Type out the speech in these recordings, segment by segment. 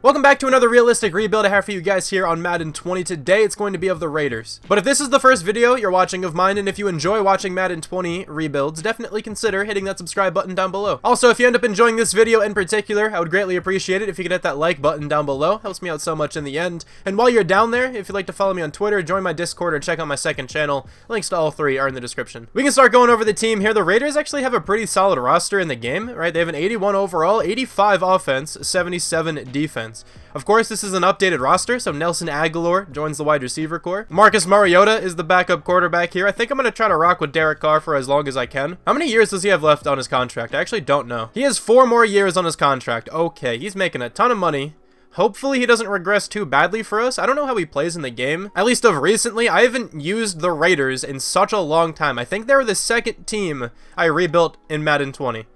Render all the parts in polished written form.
Welcome back to another realistic rebuild I have for you guys here on Madden 20. Today it's going to be of the Raiders. But if this is the first video you're watching of mine, and if you enjoy watching Madden 20 rebuilds, definitely consider hitting that subscribe button down below. Also, if you end up enjoying this video in particular, I would greatly appreciate it if you could hit that like button down below. Helps me out so much in the end. And while you're down there, if you'd like to follow me on Twitter, join my Discord, or check out my second channel, links to all three are in the description. We can start going over the team here. The Raiders actually have a pretty solid roster in the game, right? They have an 81 overall, 85 offense, 77 defense. Of course, this is an updated roster, so Nelson Agholor joins the wide receiver core. Marcus Mariota is the backup quarterback here. I think I'm going to try to rock with Derek Carr for as long as I can. How many years does he have left on his contract? I actually don't know. He has 4 more years on his contract. Okay, he's making a ton of money. Hopefully he doesn't regress too badly for us. I don't know how he plays in the game. At least of recently, I haven't used the Raiders in such a long time. I think they were the second team I rebuilt in Madden 20.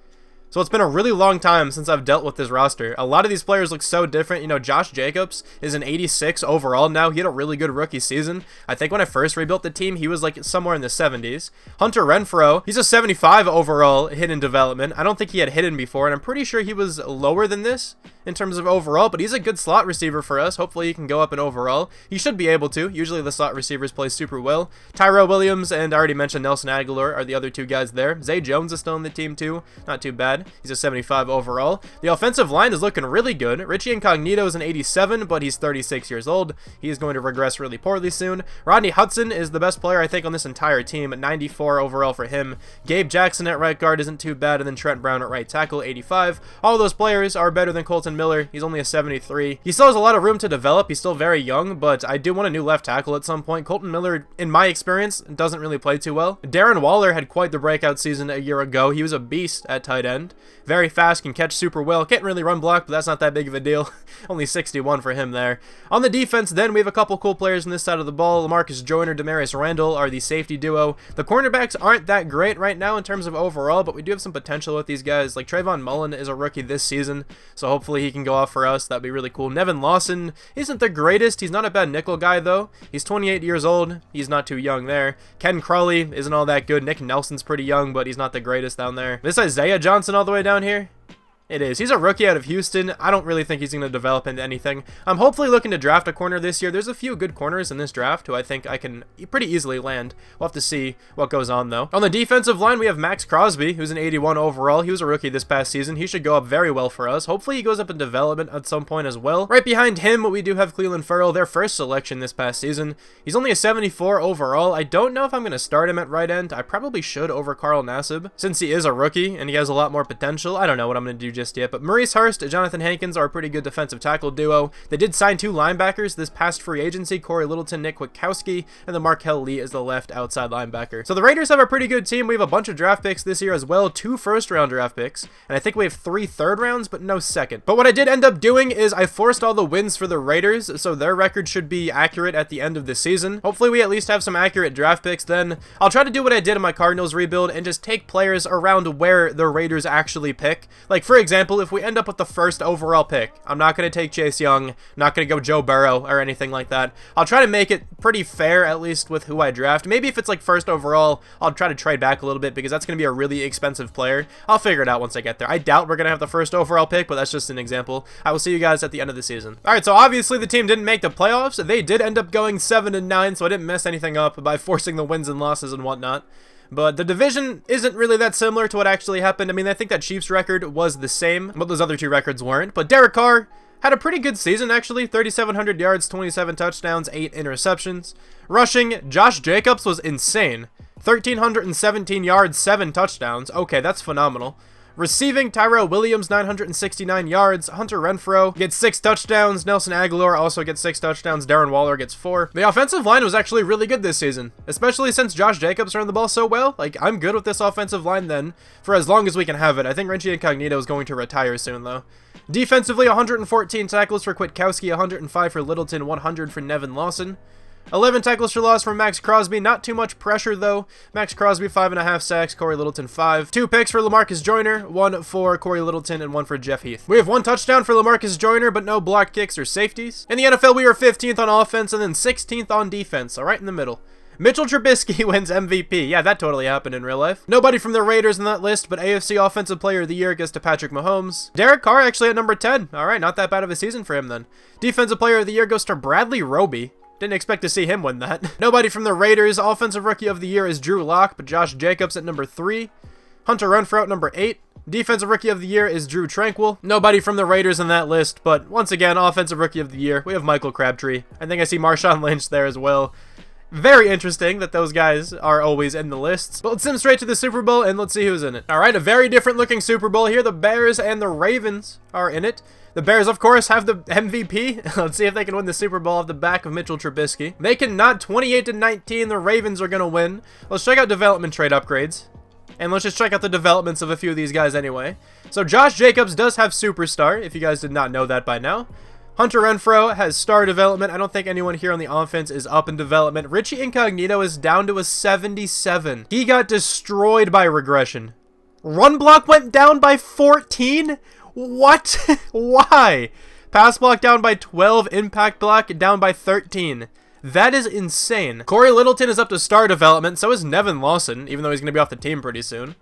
So it's been a really long time since I've dealt with this roster. A lot of these players look so different. You know, Josh Jacobs is an 86 overall now. He had a really good rookie season. I think when I first rebuilt the team, he was like somewhere in the 70s. Hunter Renfrow, he's a 75 overall hidden development. I don't think he had hidden before, and I'm pretty sure he was lower than this in terms of overall, but he's a good slot receiver for us. Hopefully he can go up in overall. He should be able to. Usually the slot receivers play super well. Tyrell Williams and I already mentioned Nelson Agholor are the other two guys there. Zay Jones is still in the team too. Not too bad. He's a 75 overall. The offensive line is looking really good. Richie Incognito is an 87, but he's 36 years old. He is going to regress really poorly soon. Rodney Hudson is the best player I think on this entire team at 94 overall for him. Gabe Jackson at right guard isn't too bad, and then Trent Brown at right tackle, 85. All those players are better than Colton Miller. He's only a 73. He still has a lot of room to develop. He's still very young, but I do want a new left tackle at some point. Colton Miller, in my experience, doesn't really play too well. Darren Waller had quite the breakout season a year ago. He was a beast at tight end. Very fast, can catch super well. Can't really run block, but that's not that big of a deal. Only 61 for him there. On the defense, then, we have a couple cool players on this side of the ball. Lamarcus Joyner, Demarius Randall are the safety duo. The cornerbacks aren't that great right now in terms of overall, but we do have some potential with these guys. Like, Trayvon Mullen is a rookie this season, so hopefully he can go off for us. That'd be really cool. Nevin Lawson isn't the greatest. He's not a bad nickel guy, though. He's 28 years old. He's not too young there. Ken Crawley isn't all that good. Nick Nelson's pretty young, but he's not the greatest down there. This Isaiah Johnson all the way down here? It is. He's a rookie out of Houston. I don't really think he's going to develop into anything. I'm hopefully looking to draft a corner this year. There's a few good corners in this draft who I think I can pretty easily land. We'll have to see what goes on, though. On the defensive line, we have Max Crosby, who's an 81 overall. He was a rookie this past season. He should go up very well for us. Hopefully he goes up in development at some point as well. Right behind him, we do have Cleveland Ferrell, their first selection this past season. He's only a 74 overall. I don't know if I'm going to start him at right end. I probably should over Carl Nassib, since he is a rookie and he has a lot more potential. I don't know what I'm going to do just yet, but Maurice Hurst, Jonathan Hankins are a pretty good defensive tackle duo. They did sign 2 linebackers this past free agency, Corey Littleton, Nick Kwiatkowski, and then Markel Lee is the left outside linebacker. So the Raiders have a pretty good team. We have a bunch of draft picks this year as well, 2 first-round draft picks, and I think we have 3 third rounds, but no second. But what I did end up doing is I forced all the wins for the Raiders, so their record should be accurate at the end of the season. Hopefully we at least have some accurate draft picks then. I'll try to do what I did in my Cardinals rebuild and just take players around where the Raiders actually pick. Like, for example, if we end up with the first overall pick, I'm not going to take Chase Young, not going to go Joe Burrow or anything like that. I'll try to make it pretty fair, at least with who I draft. Maybe if it's like first overall, I'll try to trade back a little bit because that's going to be a really expensive player. I'll figure it out once I get there. I doubt we're going to have the first overall pick, but that's just an example. I will see you guys at the end of the season. Alright, so obviously the team didn't make the playoffs. They did end up going 7-9, so I didn't mess anything up by forcing the wins and losses and whatnot. But the division isn't really that similar to what actually happened. I mean, I think that Chiefs record was the same, but those other 2 records weren't. But Derek Carr had a pretty good season, actually. 3,700 yards, 27 touchdowns, 8 interceptions. Rushing, Josh Jacobs was insane. 1,317 yards, 7 touchdowns. Okay, that's phenomenal. Receiving, Tyrell Williams, 969 yards. Hunter Renfrow gets 6 touchdowns. Nelson Agholor also gets 6 touchdowns. Darren Waller gets 4. The offensive line was actually really good this season, especially since Josh Jacobs ran the ball so well. Like, I'm good with this offensive line then, for as long as we can have it. I think Richie Incognito is going to retire soon, though. Defensively, 114 tackles for Kwiatkowski, 105 for Littleton, 100 for Nevin Lawson. 11 tackles for loss from Max Crosby. Not too much pressure, though. Max Crosby, 5.5 sacks. Corey Littleton, 5. 2 picks for Lamarcus Joyner. 1 for Corey Littleton and 1 for Jeff Heath. We have 1 touchdown for Lamarcus Joyner, but no blocked kicks or safeties. In the NFL, we are 15th on offense and then 16th on defense, so right in the middle. Mitchell Trubisky wins MVP. Yeah, that totally happened in real life. Nobody from the Raiders in that list, but AFC Offensive Player of the Year goes to Patrick Mahomes. Derek Carr actually at number 10. All right, not that bad of a season for him then. Defensive Player of the Year goes to Bradley Roby. Didn't expect to see him win that. Nobody from the Raiders. Offensive Rookie of the Year is Drew Lock, but Josh Jacobs at number 3. Hunter Renfrow at number 8. Defensive Rookie of the Year is Drew Tranquill. Nobody from the Raiders in that list, but once again, Offensive Rookie of the Year, we have Michael Crabtree. I think I see Marshawn Lynch there as well. Very interesting that those guys are always in the lists. But let's sim straight to the Super Bowl and let's see who's in it. All right, a very different looking Super Bowl here. The Bears and the Ravens are in it. The Bears, of course, have the MVP. Let's see if they can win the Super Bowl off the back of Mitchell Trubisky. They cannot. 28-19. The Ravens are going to win. Let's check out development trade upgrades. And let's just check out the developments of a few of these guys anyway. So Josh Jacobs does have Superstar, if you guys did not know that by now. Hunter Renfrow has star development. I don't think anyone here on the offense is up in development. Richie Incognito is down to a 77. He got destroyed by regression. Run block went down by 14? What? Why? Pass block down by 12. Impact block down by 13. That is insane. Corey Littleton is up to star development. So is Nevin Lawson, even though he's going to be off the team pretty soon.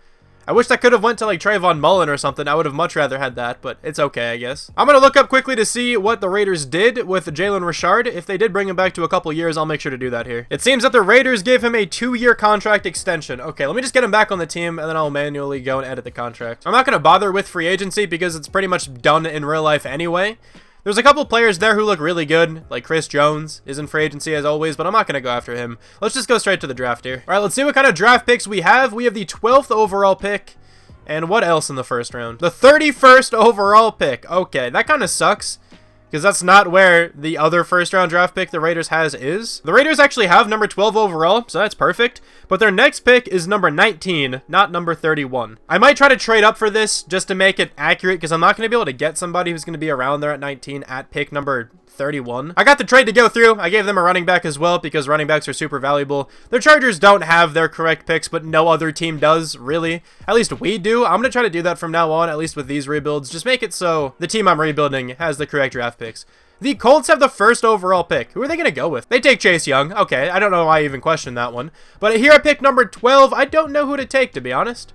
I wish that could have went to like Trayvon Mullen or something. I would have much rather had that, but it's okay, I guess. I'm going to look up quickly to see what the Raiders did with Jalen Richard. If they did bring him back to a couple years, I'll make sure to do that here. It seems that the Raiders gave him a 2-year contract extension. Okay, let me just get him back on the team, and then I'll manually go and edit the contract. I'm not going to bother with free agency because it's pretty much done in real life anyway. There's a couple players there who look really good, like Chris Jones is in free agency as always, but I'm not going to go after him. Let's just go straight to the draft here. All right, let's see what kind of draft picks we have. We have the 12th overall pick. And what else in the first round? The 31st overall pick. Okay, that kind of sucks, because that's not where the other first round draft pick the Raiders has is. The Raiders actually have number 12 overall, so that's perfect. But their next pick is number 19, not number 31. I might try to trade up for this just to make it accurate, because I'm not going to be able to get somebody who's going to be around there at 19 at pick number 31. I got the trade to go through. I gave them a running back as well because running backs are super valuable. The Chargers don't have their correct picks, but no other team does, really. At least we do. I'm going to try to do that from now on, at least with these rebuilds. Just make it so the team I'm rebuilding has the correct draft picks. The Colts have the first overall pick. Who are they going to go with? They take Chase Young. Okay, I don't know why I even questioned that one. But here at pick number 12, I don't know who to take, to be honest.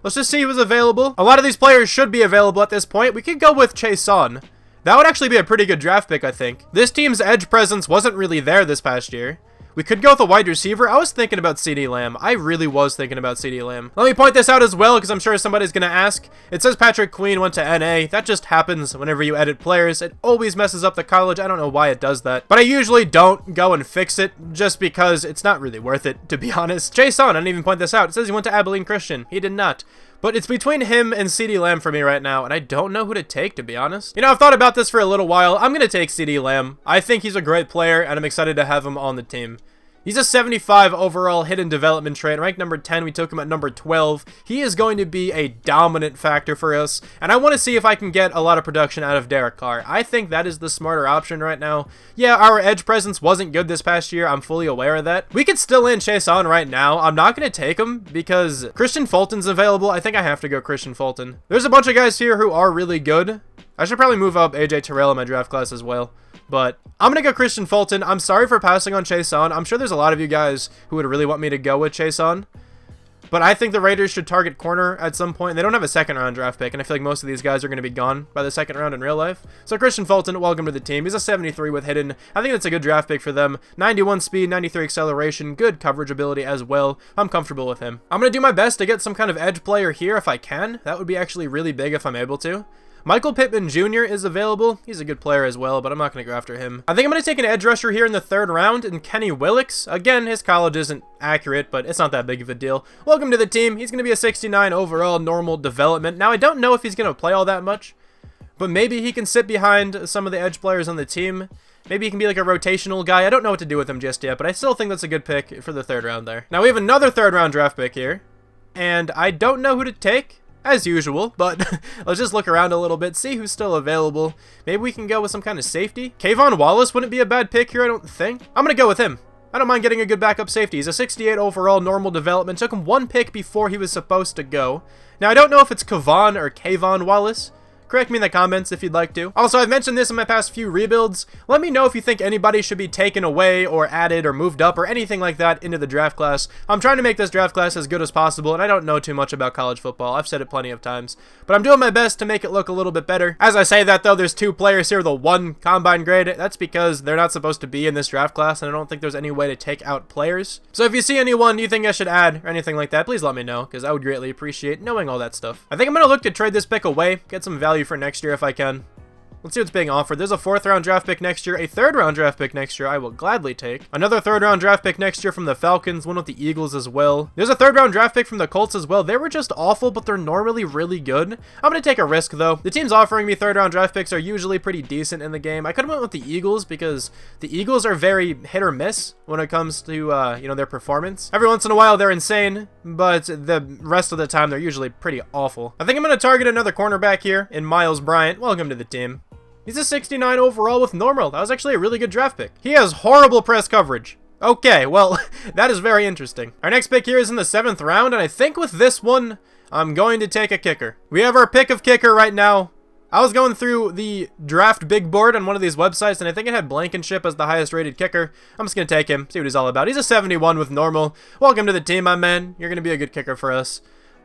Let's just see who's available. A lot of these players should be available at this point. We could go with Chase Young. That would actually be a pretty good draft pick, I think. This team's edge presence wasn't really there this past year. We could go with a wide receiver. I was thinking about CeeDee Lamb. I really was thinking about CeeDee Lamb. Let me point this out as well, because I'm sure somebody's going to ask. It says Patrick Queen went to NA. That just happens whenever you edit players. It always messes up the college. I don't know why it does that. But I usually don't go and fix it, just because it's not really worth it, to be honest. Chase Young, I didn't even point this out. It says he went to Abilene Christian. He did not. But it's between him and CeeDee Lamb for me right now, and I don't know who to take, to be honest. You know, I've thought about this for a little while. I'm going to take CeeDee Lamb. I think he's a great player, and I'm excited to have him on the team. He's a 75 overall hidden development trait. Ranked number 10, we took him at number 12. He is going to be a dominant factor for us, and I want to see if I can get a lot of production out of Derek Carr. I think that is the smarter option right now. Yeah, our edge presence wasn't good this past year. I'm fully aware of that. We could still land Chase on right now. I'm not going to take him because Kristian Fulton's available. I think I have to go Kristian Fulton. There's a bunch of guys here who are really good. I should probably move up AJ Terrell in my draft class as well. But I'm going to go Kristian Fulton. I'm sorry for passing on Chase on. I'm sure there's a lot of you guys who would really want me to go with Chase on. But I think the Raiders should target corner at some point. They don't have a second round draft pick, and I feel like most of these guys are going to be gone by the second round in real life. So Kristian Fulton, welcome to the team. He's a 73 with hidden. I think that's a good draft pick for them. 91 speed, 93 acceleration, good coverage ability as well. I'm comfortable with him. I'm going to do my best to get some kind of edge player here if I can. That would be actually really big if I'm able to. Michael Pittman Jr. is available. He's a good player as well, but I'm not going to go after him. I think I'm going to take an edge rusher here in the 3rd round, and Kenny Willix. Again, his college isn't accurate, but it's not that big of a deal. Welcome to the team. He's going to be a 69 overall normal development. Now, I don't know if he's going to play all that much, but maybe he can sit behind some of the edge players on the team. Maybe he can be like a rotational guy. I don't know what to do with him just yet, but I still think that's a good pick for the 3rd round there. Now, we have another 3rd round draft pick here, and I don't know who to take, as usual, but let's just look around a little bit, see who's still available. Maybe we can go with some kind of safety. Kayvon Wallace wouldn't be a bad pick here, I don't think. I'm going to go with him. I don't mind getting a good backup safety. He's a 68 overall normal development. Took him 1 pick before he was supposed to go. Now, I don't know if it's Kayvon or Kayvon Wallace. Correct me in the comments if you'd like to. Also, I've mentioned this in my past few rebuilds. Let me know if you think anybody should be taken away or added or moved up or anything like that into the draft class. I'm trying to make this draft class as good as possible, and I don't know too much about college football. I've said it plenty of times, but I'm doing my best to make it look a little bit better. As I say that, though, there's 2 players here with a 1 combine grade. That's because they're not supposed to be in this draft class, and I don't think there's any way to take out players. So if you see anyone you think I should add or anything like that, please let me know, because I would greatly appreciate knowing all that stuff. I think I'm going to look to trade this pick away, get some value for next year if I can. Let's see what's being offered. There's a 4th round draft pick next year, a 3rd round draft pick next year I will gladly take. Another 3rd round draft pick next year from the Falcons, one with the Eagles as well. There's a 3rd round draft pick from the Colts as well. They were just awful, but they're normally really good. I'm going to take a risk though. The teams offering me 3rd round draft picks are usually pretty decent in the game. I could have went with the Eagles because the Eagles are very hit or miss when it comes to, you know, their performance. Every once in a while they're insane, but the rest of the time they're usually pretty awful. I think I'm going to target another cornerback here in Miles Bryant. Welcome to the team. He's a 69 overall with normal. That was actually a really good draft pick. He has horrible press coverage. Okay, well, that is very interesting. Our next pick here is in the 7th round, and I think with this one, I'm going to take a kicker. We have our pick of kicker right now. I was going through the draft big board on one of these websites, and I think it had Blankenship as the highest rated kicker. I'm just going to take him, see what he's all about. He's a 71 with normal. Welcome to the team, my man. You're going to be a good kicker for us.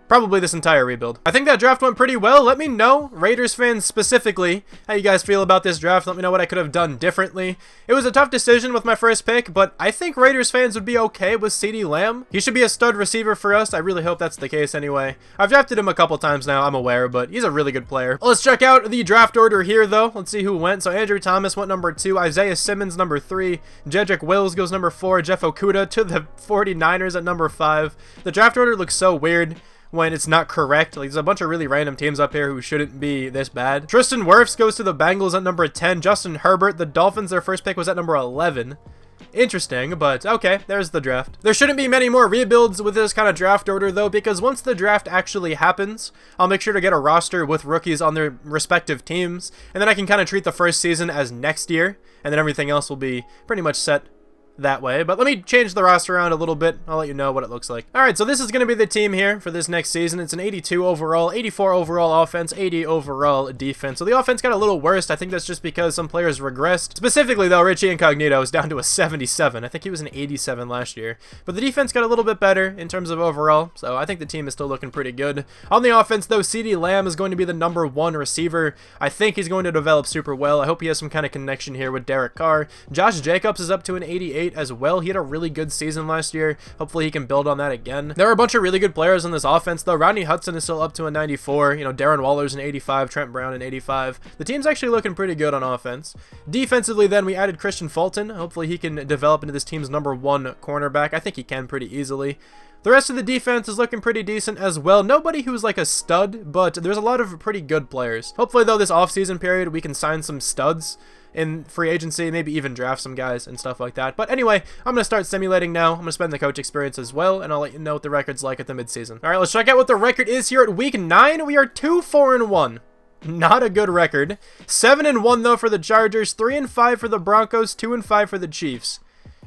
Probably this entire rebuild. I think that draft went pretty well. Let me know, Raiders fans specifically, how you guys feel about this draft. Let me know what I could have done differently. It was a tough decision with my first pick, but I think Raiders fans would be okay with CeeDee Lamb. He should be a stud receiver for us. I really hope that's the case anyway. I've drafted him a couple times now, I'm aware, but he's a really good player. Well, let's check out the draft order here, though. Let's see who went. So Andrew Thomas went number 2, Isaiah Simmons number 3, Jedrick Wills goes number 4, Jeff Okudah to the 49ers at number 5. The draft order looks so weird when it's not correct. Like, there's a bunch of really random teams up here who shouldn't be this bad. Tristan Wirfs goes to the Bengals at number 10. Justin Herbert, the Dolphins, their first pick was at number 11. Interesting, but okay, there's the draft. There shouldn't be many more rebuilds with this kind of draft order, though, because once the draft actually happens, I'll make sure to get a roster with rookies on their respective teams, and then I can kind of treat the first season as next year, and then everything else will be pretty much set that way. But let me change the roster around a little bit. I'll let you know what it looks like. All right, so this is going to be the team here for this next season. It's an 82 overall, 84 overall offense, 80 overall defense. So the offense got a little worse. I think that's just because some players regressed. Specifically, though, Richie Incognito is down to a 77. I think he was an 87 last year. But the defense got a little bit better in terms of overall, so I think the team is still looking pretty good. On the offense, though, CeeDee Lamb is going to be the number 1 receiver. I think he's going to develop super well. I hope he has some kind of connection here with Derek Carr. Josh Jacobs is up to an 88 as well. He had a really good season last year. Hopefully he can build on that again. There are a bunch of really good players on this offense, though. Rodney Hudson is still up to a 94. You know, Darren Waller's an 85, Trent Brown an 85. The team's actually looking pretty good on offense. Defensively, then, we added Kristian Fulton. Hopefully he can develop into this team's number 1 cornerback. I think he can pretty easily. The rest of the defense is looking pretty decent as well. Nobody who's like a stud, but there's a lot of pretty good players. Hopefully, though, this offseason period, we can sign some studs in free agency, maybe even draft some guys and stuff like that. But anyway, I'm going to start simulating now. I'm going to spend the coach experience as well, and I'll let you know what the record's like at the midseason. All right, let's check out what the record is here at week 9. We are 2-4-1. Not a good record. 7-1 though for the Chargers, 3-5 for the Broncos, 2-5 for the Chiefs.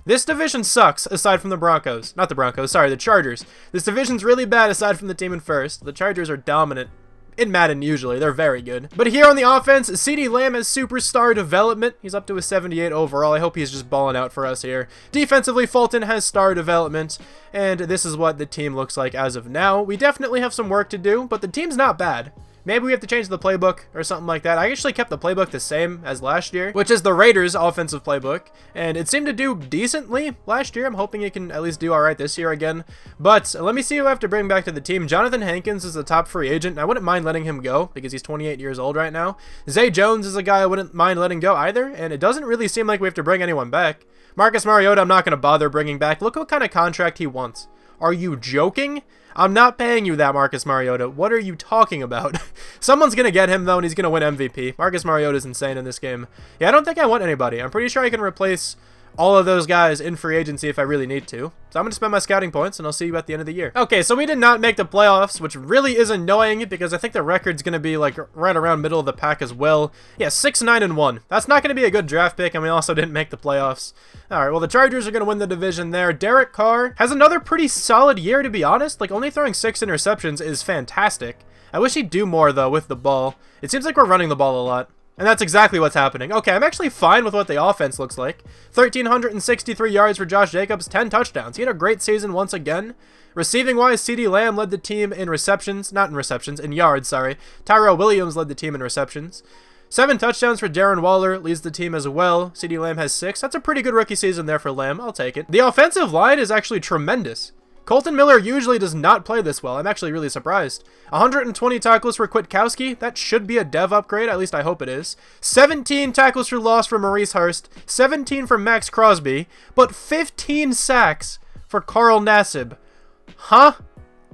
This division sucks, aside from the Broncos. Not the Broncos, sorry, the Chargers. This division's really bad aside from the team in first. The Chargers are dominant. In Madden, usually. They're very good. But here on the offense, CeeDee Lamb has superstar development. He's up to a 78 overall. I hope he's just balling out for us here. Defensively, Fulton has star development, and this is what the team looks like as of now. We definitely have some work to do, but the team's not bad. Maybe we have to change the playbook or something like that. I actually kept the playbook the same as last year, which is the Raiders' offensive playbook, and it seemed to do decently last year. I'm hoping it can at least do all right this year again. But let me see who I have to bring back to the team. Jonathan Hankins is a top free agent. I wouldn't mind letting him go because he's 28 years old right now. Zay Jones is a guy I wouldn't mind letting go either, and it doesn't really seem like we have to bring anyone back. Marcus Mariota, I'm not going to bother bringing back. Look what kind of contract he wants. Are you joking? I'm not paying you that, Marcus Mariota. What are you talking about? Someone's going to get him, though, and he's going to win MVP. Marcus Mariota is insane in this game. Yeah, I don't think I want anybody. I'm pretty sure I can replace all of those guys in free agency if I really need to. So I'm going to spend my scouting points, and I'll see you at the end of the year. Okay, so we did not make the playoffs, which really is annoying because I think the record's going to be like right around middle of the pack as well. Yeah, 6-9-1. That's not going to be a good draft pick, and we also didn't make the playoffs. All right, well, the Chargers are going to win the division there. Derek Carr has another pretty solid year, to be honest. Like, only throwing 6 interceptions is fantastic. I wish he'd do more, though, with the ball. It seems like we're running the ball a lot. And that's exactly what's happening. Okay, I'm actually fine with what the offense looks like. 1,363 yards for Josh Jacobs, 10 touchdowns. He had a great season once again. Receiving-wise, CeeDee Lamb led the team in receptions. Not in receptions, in yards, sorry. Tyrell Williams led the team in receptions. 7 touchdowns for Darren Waller leads the team as well. CeeDee Lamb has 6. That's a pretty good rookie season there for Lamb. I'll take it. The offensive line is actually tremendous. Colton Miller usually does not play this well. I'm actually really surprised. 120 tackles for Kwiatkowski. That should be a dev upgrade. At least I hope it is. 17 tackles for loss for Maurice Hurst. 17 for Max Crosby. But 15 sacks for Carl Nassib. Huh?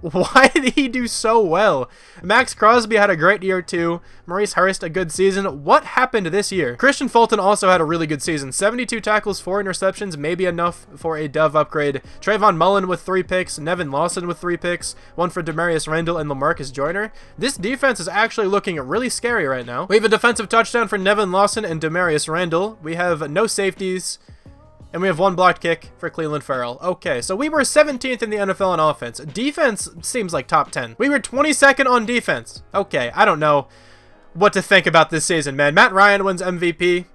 Why did he do so well? Max Crosby had a great year too. Maurice Hurst, a good season. What happened this year? Kristian Fulton also had a really good season. 72 tackles, 4 interceptions, maybe enough for a dove upgrade. Trayvon Mullen with 3 picks. Nevin Lawson with 3 picks. 1 for Demarius Randall and LaMarcus Joyner. This defense is actually looking really scary right now. We have a defensive touchdown for Nevin Lawson and Demarius Randall. We have no safeties. And we have 1 blocked kick for Cleveland Farrell. Okay, so we were 17th in the NFL on offense. Defense seems like top 10. We were 22nd on defense. Okay, I don't know what to think about this season, man. Matt Ryan wins MVP.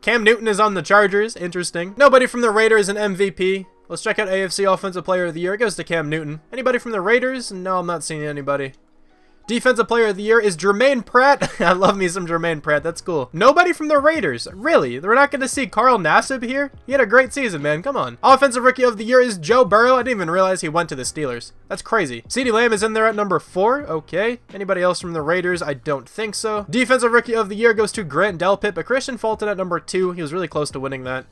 Cam Newton is on the Chargers. Interesting. Nobody from the Raiders an MVP. Let's check out AFC Offensive Player of the Year. It goes to Cam Newton. Anybody from the Raiders? No, I'm not seeing anybody. Defensive Player of the Year is Jermaine Pratt. I love me some Jermaine Pratt. That's cool. Nobody from the Raiders. Really? We're not going to see Carl Nassib here? He had a great season, man. Come on. Offensive Rookie of the Year is Joe Burrow. I didn't even realize he went to the Steelers. That's crazy. CeeDee Lamb is in there at number 4. Okay. Anybody else from the Raiders? I don't think so. Defensive Rookie of the Year goes to Grant Delpit, but Kristian Fulton at number 2. He was really close to winning that.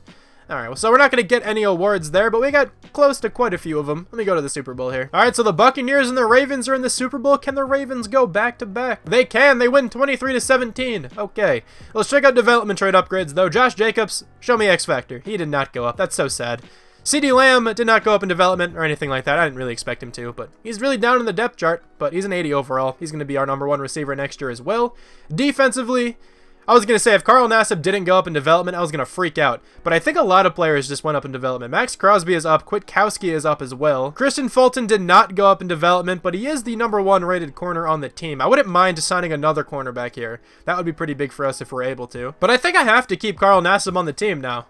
Alright, well, so we're not going to get any awards there, but we got close to quite a few of them. Let me go to the Super Bowl here. Alright, so the Buccaneers and the Ravens are in the Super Bowl. Can the Ravens go back-to-back? They can. They win 23-17. Okay. Let's check out development trade upgrades, though. Josh Jacobs, show me X Factor. He did not go up. That's so sad. CeeDee Lamb did not go up in development or anything like that. I didn't really expect him to, but he's really down in the depth chart, but he's an 80 overall. He's going to be our #1 receiver next year as well. Defensively, I was going to say, if Carl Nassib didn't go up in development, I was going to freak out. But I think a lot of players just went up in development. Max Crosby is up. Kwiatkowski is up as well. Kristian Fulton did not go up in development, but he is the #1 rated corner on the team. I wouldn't mind signing another cornerback here. That would be pretty big for us if we're able to. But I think I have to keep Carl Nassib on the team now.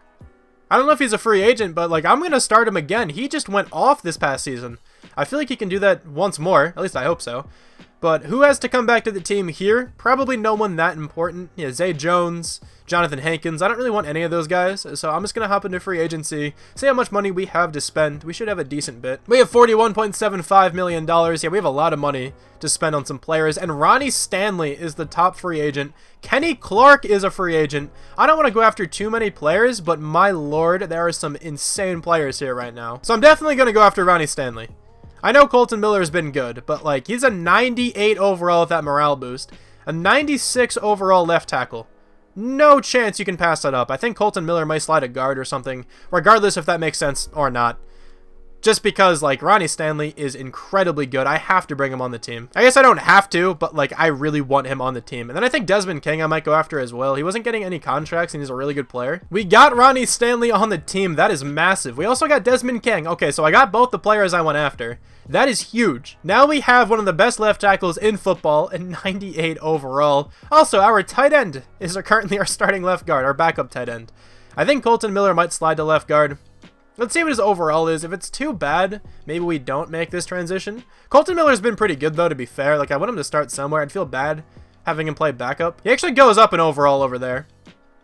I don't know if he's a free agent, but like I'm going to start him again. He just went off this past season. I feel like he can do that once more. At least I hope so. But who has to come back to the team here? Probably no one that important. Yeah, Zay Jones, Jonathan Hankins. I don't really want any of those guys, so I'm just going to hop into free agency, see how much money we have to spend. We should have a decent bit. We have $41.75 million. Yeah, we have a lot of money to spend on some players, and Ronnie Stanley is the top free agent. Kenny Clark is a free agent. I don't want to go after too many players, but my lord, there are some insane players here right now. So I'm definitely going to go after Ronnie Stanley. I know Colton Miller has been good, but like he's a 98 overall with that morale boost. A 96 overall left tackle. No chance you can pass that up. I think Colton Miller might slide a guard or something, regardless if that makes sense or not. Just because, like, Ronnie Stanley is incredibly good. I have to bring him on the team. I guess I don't have to, but, like, I really want him on the team. And then I think Desmond King I might go after as well. He wasn't getting any contracts, and he's a really good player. We got Ronnie Stanley on the team. That is massive. We also got Desmond King. Okay, so I got both the players I went after. That is huge. Now we have one of the best left tackles in football, and 98 overall. Also, our tight end is currently our starting left guard, our backup tight end. I think Colton Miller might slide to left guard. Let's see what his overall is. If it's too bad, maybe we don't make this transition. Colton Miller's been pretty good, though, to be fair. Like, I want him to start somewhere. I'd feel bad having him play backup. He actually goes up in overall over there.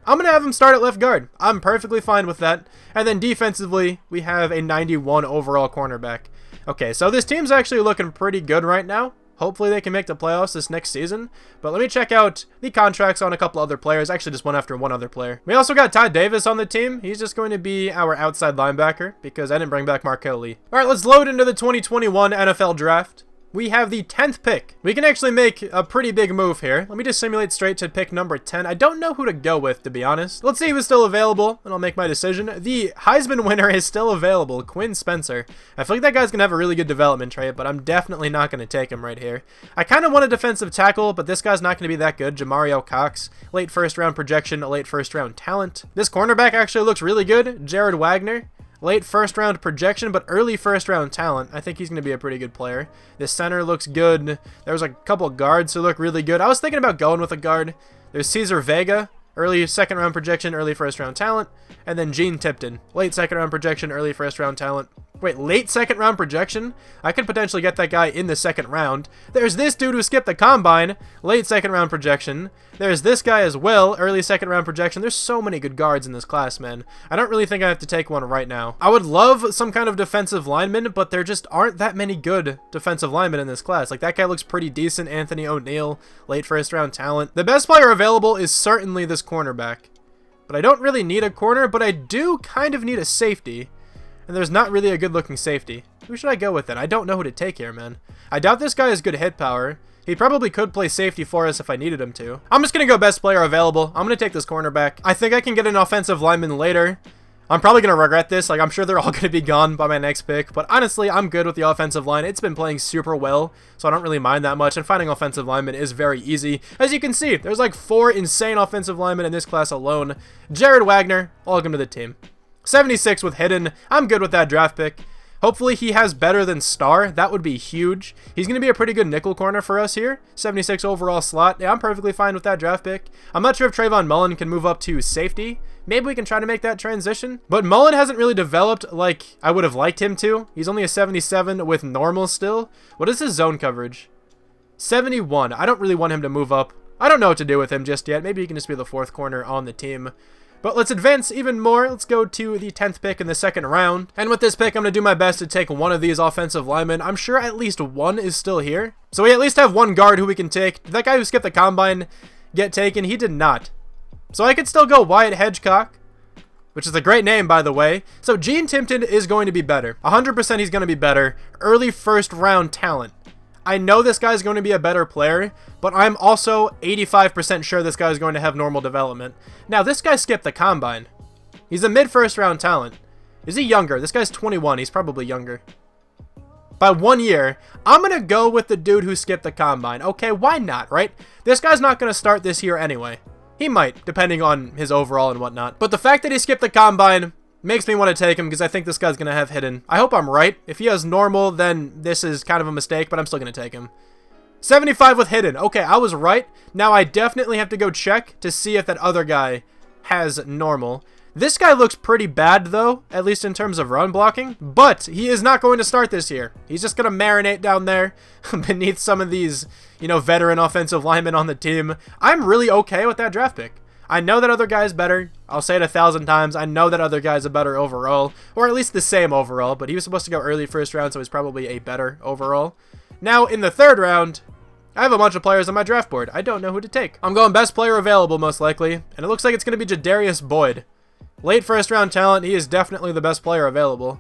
I'm going to have him start at left guard. I'm perfectly fine with that. And then defensively, we have a 91 overall cornerback. Okay, so this team's actually looking pretty good right now. Hopefully they can make the playoffs this next season. But let me check out the contracts on a couple other players. Actually, just one after one other player. We also got Ty Davis on the team. He's just going to be our outside linebacker because I didn't bring back Markel Lee. All right, let's load into the 2021 NFL Draft. We have the 10th pick. We can actually make a pretty big move here. Let me just simulate straight to pick number 10. I don't know who to go with, to be honest. Let's see who's still available, and I'll make my decision. The Heisman winner is still available, Quinn Spencer. I feel like that guy's going to have a really good development trait, but I'm definitely not going to take him right here. I kind of want a defensive tackle, but this guy's not going to be that good. Jamario Cox, late first-round projection, a late first-round talent. This cornerback actually looks really good, Jared Wagner. Late first round projection, but early first round talent. I think he's going to be a pretty good player. The center looks good. There's a couple guards who look really good. I was thinking about going with a guard. There's Cesar Vega, early second round projection, early first round talent. And then Gene Tipton, late second round projection, early first round talent. Wait, late second round projection? I could potentially get that guy in the second round. There's this dude who skipped the combine, late second round projection. There's this guy as well, early second round projection. There's so many good guards in this class, man. I don't really think I have to take one right now. I would love some kind of defensive lineman, but there just aren't that many good defensive linemen in this class. Like, that guy looks pretty decent. Anthony O'Neal, late first round talent. The best player available is certainly this cornerback. But I don't really need a corner, but I do kind of need a safety. And there's not really a good-looking safety. Who should I go with then? I don't know who to take here, man. I doubt this guy has good hit power. He probably could play safety for us if I needed him to. I'm just going to go best player available. I'm going to take this cornerback. I think I can get an offensive lineman later. I'm probably going to regret this. Like, I'm sure they're all going to be gone by my next pick. But honestly, I'm good with the offensive line. It's been playing super well, so I don't really mind that much. And finding offensive linemen is very easy. As you can see, there's like 4 insane offensive linemen in this class alone. Jared Wagner, welcome to the team. 76 with hidden. I'm good with that draft pick. Hopefully he has better than star. That would be huge. He's going to be a pretty good nickel corner for us here. 76 overall slot. Yeah, I'm perfectly fine with that draft pick. I'm not sure if Trayvon Mullen can move up to safety. Maybe we can try to make that transition. But Mullen hasn't really developed like I would have liked him to. He's only a 77 with normal still. What is his zone coverage? 71. I don't really want him to move up. I don't know what to do with him just yet. Maybe he can just be the 4th corner on the team. But let's advance even more. Let's go to the 10th pick in the second round. And with this pick, I'm going to do my best to take one of these offensive linemen. I'm sure at least one is still here. So we at least have one guard who we can take. Did that guy who skipped the combine get taken? He did not. So I could still go Wyatt Hedgecock, which is a great name, by the way. So Gene Tipton is going to be better. 100% he's going to be better. Early first round talent. I know this guy's going to be a better player, but I'm also 85% sure this guy's going to have normal development. Now, this guy skipped the combine. He's a mid-first round talent. Is he younger? This guy's 21. He's probably younger. By 1 year, I'm going to go with the dude who skipped the combine. Okay, why not, right? This guy's not going to start this year anyway. He might, depending on his overall and whatnot. But the fact that he skipped the combine makes me want to take him because I think this guy's going to have hidden. I hope I'm right. If he has normal, then this is kind of a mistake, but I'm still going to take him. 75 with hidden. Okay, I was right. Now I definitely have to go check to see if that other guy has normal. This guy looks pretty bad, though, at least in terms of run blocking, but he is not going to start this year. He's just going to marinate down there beneath some of these, you know, veteran offensive linemen on the team. I'm really okay with that draft pick. I know that other guy's better. I'll say it 1,000 times. I know that other guy's a better overall, or at least the same overall, but he was supposed to go early first round, so he's probably a better overall. Now, in the 3rd round, I have a bunch of players on my draft board. I don't know who to take. I'm going best player available, most likely, and it looks like it's going to be Jadarius Boyd. Late first round talent. He is definitely the best player available.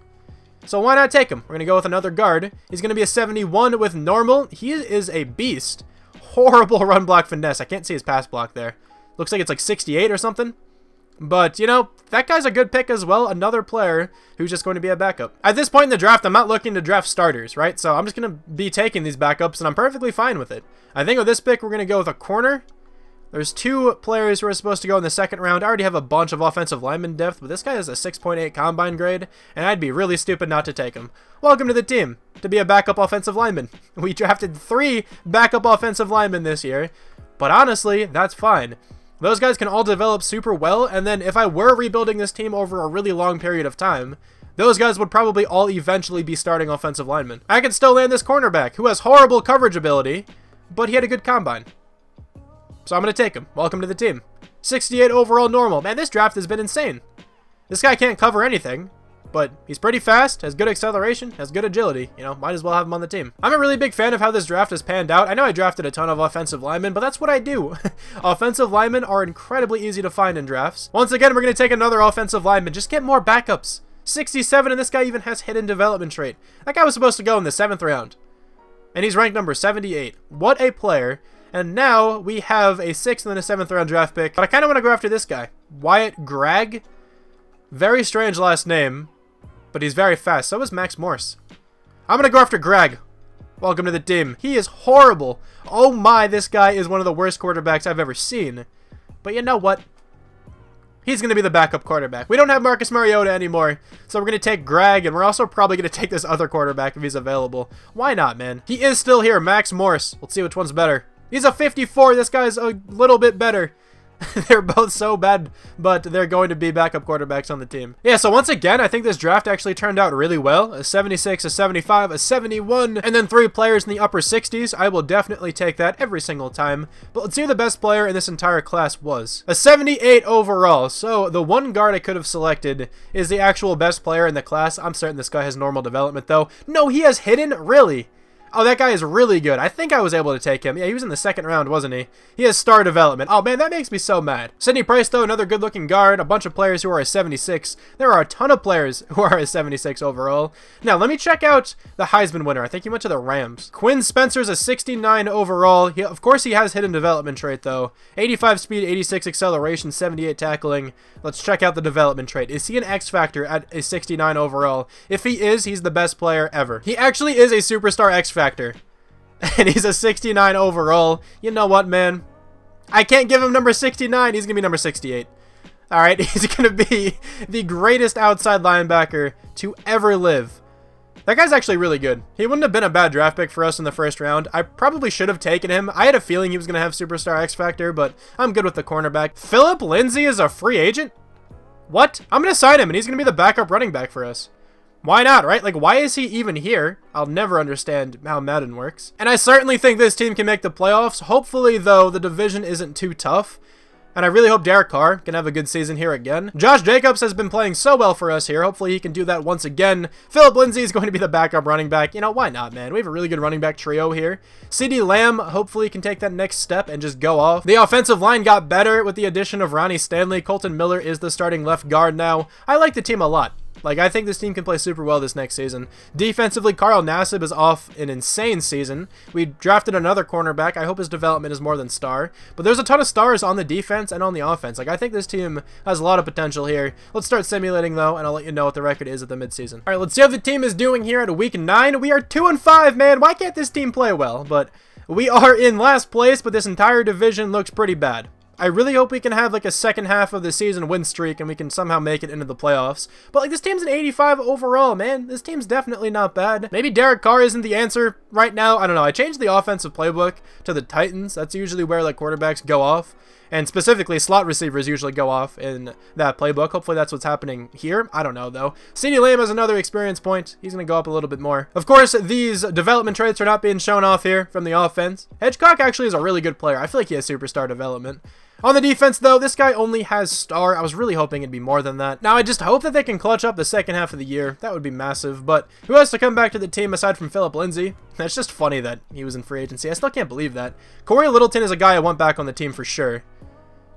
So why not take him? We're going to go with another guard. He's going to be a 71 with normal. He is a beast. Horrible run block finesse. I can't see his pass block there. Looks like it's like 68 or something. But, you know, that guy's a good pick as well. Another player who's just going to be a backup. At this point in the draft, I'm not looking to draft starters, right? So I'm just going to be taking these backups, and I'm perfectly fine with it. I think with this pick, we're going to go with a corner. There's 2 players who are supposed to go in the 2nd round. I already have a bunch of offensive lineman depth, but this guy has a 6.8 combine grade, and I'd be really stupid not to take him. Welcome to the team, to be a backup offensive lineman. We drafted 3 backup offensive linemen this year, but honestly, that's fine. Those guys can all develop super well, and then if I were rebuilding this team over a really long period of time, those guys would probably all eventually be starting offensive linemen. I could still land this cornerback, who has horrible coverage ability, but he had a good combine. So I'm going to take him. Welcome to the team. 68 overall normal. Man, this draft has been insane. This guy can't cover anything, but he's pretty fast, has good acceleration, has good agility. You know, might as well have him on the team. I'm a really big fan of how this draft has panned out. I know I drafted a ton of offensive linemen, but that's what I do. Offensive linemen are incredibly easy to find in drafts. Once again, we're going to take another offensive lineman. Just get more backups. 67, and this guy even has hidden development trait. That guy was supposed to go in the 7th round, and he's ranked number 78. What a player. And now we have a 6th and then a 7th round draft pick. But I kind of want to go after this guy. Wyatt Gregg. Very strange last name, but he's very fast. So is Max Morse. I'm going to go after Gregg. Welcome to the team. He is horrible. Oh my, this guy is one of the worst quarterbacks I've ever seen. But you know what? He's going to be the backup quarterback. We don't have Marcus Mariota anymore, so we're going to take Greg, and we're also probably going to take this other quarterback if he's available. Why not, man? He is still here, Max Morse. Let's see which one's better. He's a 54. This guy's a little bit better. They're both so bad, but they're going to be backup quarterbacks on the team. Yeah, so once again, I think this draft actually turned out really well. A 76, a 75, a 71, and then 3 players in the upper 60s. I will definitely take that every single time. But let's see who the best player in this entire class was. A 78 overall. So the one guard I could have selected is the actual best player in the class. I'm certain this guy has normal development, though. No, he has hidden? Really? Oh, that guy is really good. I think I was able to take him. Yeah, he was in the 2nd round, wasn't he? He has star development. Oh, man, that makes me so mad. Sidney Price, though, another good-looking guard. A bunch of players who are a 76. There are a ton of players who are a 76 overall. Now, let me check out the Heisman winner. I think he went to the Rams. Quinn Spencer's a 69 overall. Of course, he has hidden development trait, though. 85 speed, 86 acceleration, 78 tackling. Let's check out the development trait. Is he an X factor at a 69 overall? If he is, he's the best player ever. He actually is a superstar X factor. And he's a 69 overall. You know what, man? I can't give him number 69. He's going to be number 68. Alright, he's going to be the greatest outside linebacker to ever live. That guy's actually really good. He wouldn't have been a bad draft pick for us in the 1st round. I probably should have taken him. I had a feeling he was going to have superstar X factor, but I'm good with the cornerback. Philip Lindsay is a free agent? What? I'm going to sign him, and he's going to be the backup running back for us. Why not, right? Like, why is he even here? I'll never understand how Madden works. And I certainly think this team can make the playoffs. Hopefully, though, the division isn't too tough. And I really hope Derek Carr can have a good season here again. Josh Jacobs has been playing so well for us here. Hopefully, he can do that once again. Philip Lindsay is going to be the backup running back. You know, why not, man? We have a really good running back trio here. CeeDee Lamb, hopefully, can take that next step and just go off. The offensive line got better with the addition of Ronnie Stanley. Colton Miller is the starting left guard now. I like the team a lot. Like, I think this team can play super well this next season. Defensively, Carl Nassib is off an insane season. We drafted another cornerback. I hope his development is more than star. But there's a ton of stars on the defense and on the offense. Like, I think this team has a lot of potential here. Let's start simulating, though, and I'll let you know what the record is at the midseason. All right, let's see how the team is doing here at week 9. We are 2-5, man. Why can't this team play well? But we are in last place, but this entire division looks pretty bad. I really hope we can have like a second half of the season win streak and we can somehow make it into the playoffs. But like this team's an 85 overall, man. This team's definitely not bad. Maybe Derek Carr isn't the answer right now. I don't know. I changed the offensive playbook to the Titans. That's usually where like quarterbacks go off. And specifically, slot receivers usually go off in that playbook. Hopefully that's what's happening here. I don't know, though. CeeDee Lamb has another experience point. He's going to go up a little bit more. Of course, these development traits are not being shown off here from the offense. Hedgecock actually is a really good player. I feel like he has superstar development. On the defense, though, this guy only has star. I was really hoping it'd be more than that. Now, I just hope that they can clutch up the second half of the year. That would be massive. But who has to come back to the team aside from Philip Lindsay? It's just funny that he was in free agency. I still can't believe that. Corey Littleton is a guy I want back on the team for sure.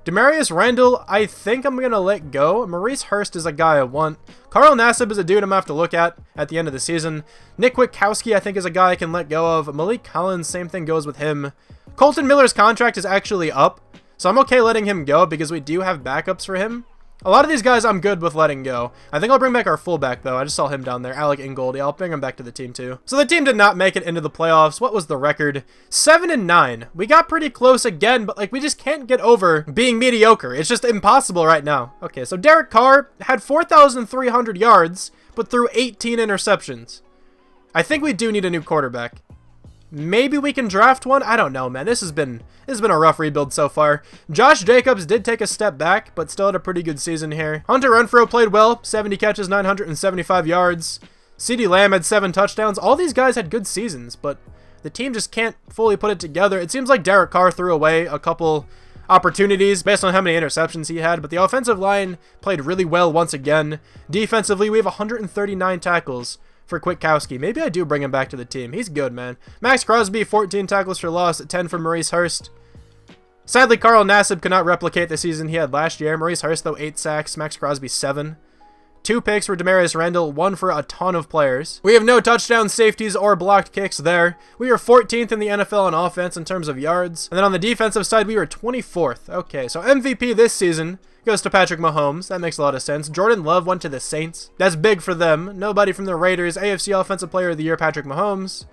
Demarius Randall, I think I'm going to let go. Maurice Hurst is a guy I want. Carl Nassib is a dude I'm going to have to look at the end of the season. Nick Witkowski, I think, is a guy I can let go of. Malik Collins, same thing goes with him. Colton Miller's contract is actually up, so I'm okay letting him go because we do have backups for him. A lot of these guys I'm good with letting go. I think I'll bring back our fullback, though. I just saw him down there, Alec Ingold. Yeah, I'll bring him back to the team, too. So the team did not make it into the playoffs. What was the record? 7-9. We got pretty close again, but, like, we just can't get over being mediocre. It's just impossible right now. Okay, so Derek Carr had 4,300 yards, but threw 18 interceptions. I think we do need a new quarterback. Maybe we can draft one? I don't know, man. This has been a rough rebuild so far. Josh Jacobs did take a step back, but still had a pretty good season here. Hunter Renfrow played well. 70 catches, 975 yards. CeeDee Lamb had 7 touchdowns. All these guys had good seasons, but the team just can't fully put it together. It seems like Derek Carr threw away a couple opportunities based on how many interceptions he had, but the offensive line played really well once again. Defensively, we have 139 tackles for Kwiatkowski. Maybe I do bring him back to the team. He's good, man. Max Crosby, 14 tackles for loss, 10 for Maurice Hurst. Sadly, Carl Nassib could not replicate the season he had last year. Maurice Hurst, though, 8 sacks. Max Crosby, 7. 2 picks for Demarius Randall, 1 for a ton of players. We have no touchdowns, safeties, or blocked kicks there. We are 14th in the NFL on offense in terms of yards. And then on the defensive side, we were 24th. Okay, so MVP this season goes to Patrick Mahomes. That makes a lot of sense. Jordan Love went to the Saints. That's big for them. Nobody from the Raiders. AFC Offensive Player of the Year, Patrick Mahomes.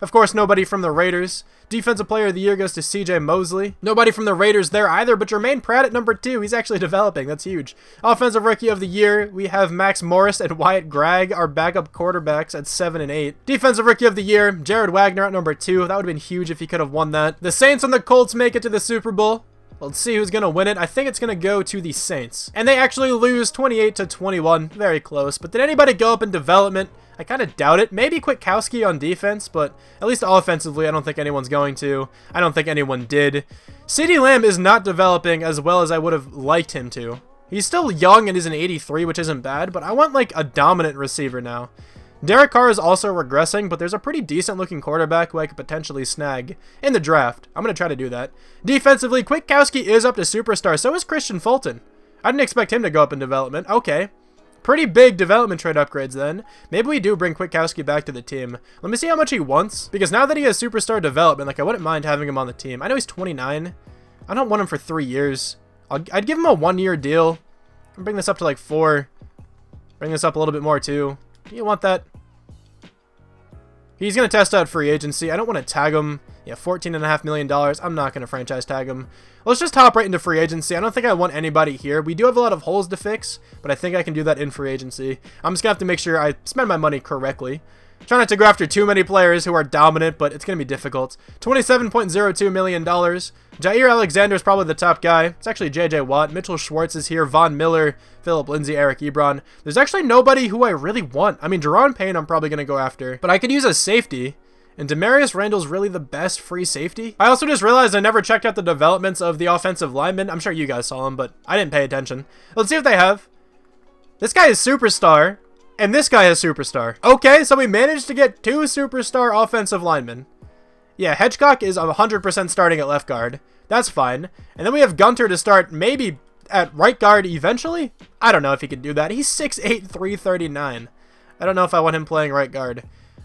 Of course, nobody from the Raiders. Defensive Player of the Year goes to CJ Mosley. Nobody from the Raiders there either, but Jermaine Pratt at number 2. He's actually developing. That's huge. Offensive Rookie of the Year, we have Max Morris and Wyatt Gregg, our backup quarterbacks at 7 and 8. Defensive Rookie of the Year, Jared Wagner at number 2. That would have been huge if he could have won that. The Saints and the Colts make it to the Super Bowl. Let's see who's going to win it. I think it's going to go to the Saints. And they actually lose 28-21. Very close. But did anybody go up in development? I kind of doubt it. Maybe Kwiatkowski on defense, but at least offensively, I don't think anyone's going to. I don't think anyone did. CeeDee Lamb is not developing as well as I would have liked him to. He's still young and is an 83, which isn't bad, but I want like a dominant receiver now. Derek Carr is also regressing, but there's a pretty decent looking quarterback who I could potentially snag in the draft. I'm going to try to do that. Defensively, Kwiatkowski is up to superstar. So is Kristian Fulton. I didn't expect him to go up in development. Okay. Pretty big development trade upgrades then. Maybe we do bring Kwiatkowski back to the team. Let me see how much he wants. Because now that he has superstar development, like I wouldn't mind having him on the team. I know he's 29. I don't want him for 3 years. I'd give him a 1-year deal. I'll bring this up to like 4. Bring this up a little bit more too. Do you want that? He's going to test out free agency. I don't want to tag him. Yeah, $14.5 million. I'm not going to franchise tag him. Let's just hop right into free agency. I don't think I want anybody here. We do have a lot of holes to fix, but I think I can do that in free agency. I'm just going to have to make sure I spend my money correctly. Try not to go after too many players who are dominant, but it's going to be difficult. $27.02 million. Jair Alexander is probably the top guy. It's actually J.J. Watt. Mitchell Schwartz is here. Von Miller, Philip Lindsay, Eric Ebron. There's actually nobody who I really want. I mean, Jerron Payne I'm probably going to go after, but I could use a safety. And Demarius Randall's really the best free safety. I also just realized I never checked out the developments of the offensive linemen. I'm sure you guys saw them, but I didn't pay attention. Let's see what they have. This guy is superstar. And this guy is superstar. Okay, so we managed to get 2 superstar offensive linemen. Yeah, Hedgecock is 100% starting at left guard. That's fine. And then we have Gunter to start maybe at right guard eventually? I don't know if he can do that. He's 6'8", 339. I don't know if I want him playing right guard.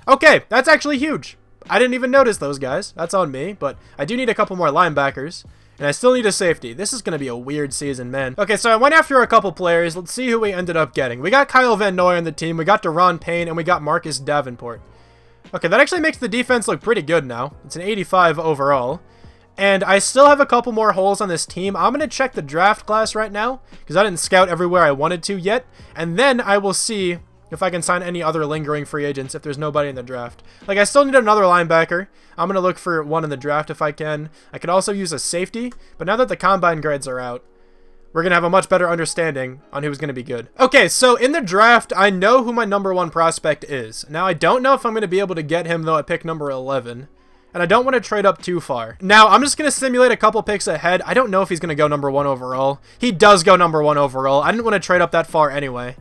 Okay, that's actually huge. I didn't even notice those guys. That's on me, but I do need a couple more linebackers. And I still need a safety. This is going to be a weird season, man. Okay, so I went after a couple players. Let's see who we ended up getting. We got Kyle Van Noy on the team. We got Deron Payne, and we got Marcus Davenport. Okay, that actually makes the defense look pretty good now. It's an 85 overall. And I still have a couple more holes on this team. I'm going to check the draft class right now, because I didn't scout everywhere I wanted to yet. And then I will see if I can sign any other lingering free agents if there's nobody in the draft. Like, I still need another linebacker. I'm going to look for one in the draft if I can. I could also use a safety, but now that the combine grades are out, we're going to have a much better understanding on who's going to be good. Okay, so in the draft, I know who my #1 prospect is. Now, I don't know if I'm going to be able to get him, though, at pick number 11. And I don't want to trade up too far. Now, I'm just going to simulate a couple picks ahead. I don't know if he's going to go #1 overall. He does go #1 overall. I didn't want to trade up that far anyway.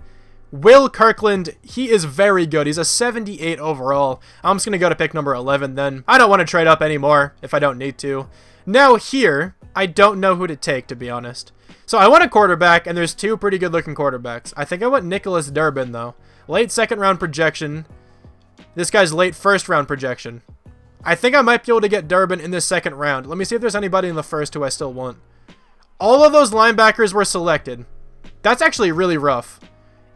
Will Kirkland, he is very good. He's a 78 overall. I'm just going to go to pick number 11 then. I don't want to trade up anymore if I don't need to. Now here, I don't know who to take, to be honest. So I want a quarterback, and there's 2 pretty good looking quarterbacks. I think I want Nicholas Durbin, though. Late 2nd round projection. This guy's late 1st round projection. I think I might be able to get Durbin in the 2nd round. Let me see if there's anybody in the 1st who I still want. All of those linebackers were selected. That's actually really rough.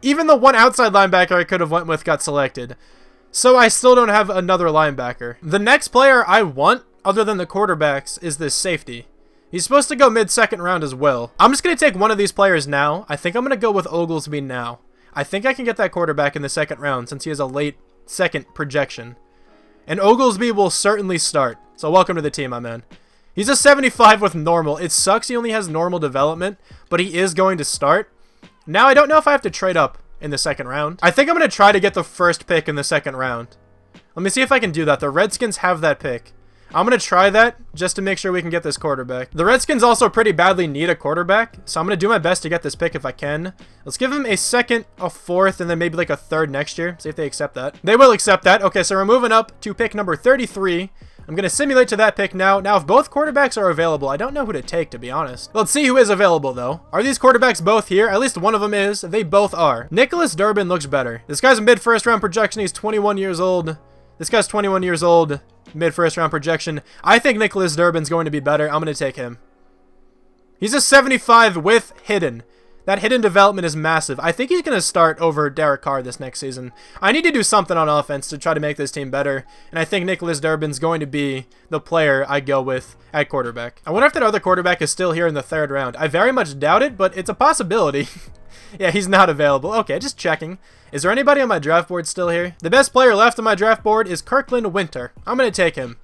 Even the one outside linebacker I could have went with got selected. So I still don't have another linebacker. The next player I want, other than the quarterbacks, is this safety. He's supposed to go mid-2nd round as well. I'm just going to take one of these players now. I think I'm going to go with Oglesby now. I think I can get that quarterback in the 2nd round since he has a late 2nd projection. And Oglesby will certainly start. So welcome to the team, my man. He's a 75 with normal. It sucks he only has normal development, but he is going to start. Now, I don't know if I have to trade up in the 2nd round. I think I'm going to try to get the 1st pick in the 2nd round. Let me see if I can do that. The Redskins have that pick. I'm going to try that just to make sure we can get this quarterback. The Redskins also pretty badly need a quarterback, so I'm going to do my best to get this pick if I can. Let's give them a 2nd, a 4th, and then maybe like a 3rd next year. See if they accept that. They will accept that. Okay, so we're moving up to pick number 33. I'm going to simulate to that pick now. Now, if both quarterbacks are available, I don't know who to take, to be honest. Let's see who is available, though. Are these quarterbacks both here? At least one of them is. They both are. Nicholas Durbin looks better. This guy's a mid-1st round projection. He's 21 years old. This guy's 21 years old. Mid-1st round projection. I think Nicholas Durbin's going to be better. I'm going to take him. He's a 75 with hidden. That hidden development is massive. I think he's going to start over Derek Carr this next season. I need to do something on offense to try to make this team better, and I think Nicholas Durbin's going to be the player I go with at quarterback. I wonder if that other quarterback is still here in the 3rd round. I very much doubt it, but it's a possibility. Yeah, he's not available. Okay, just checking. Is there anybody on my draft board still here? The best player left on my draft board is Kirkland Winter. I'm going to take him.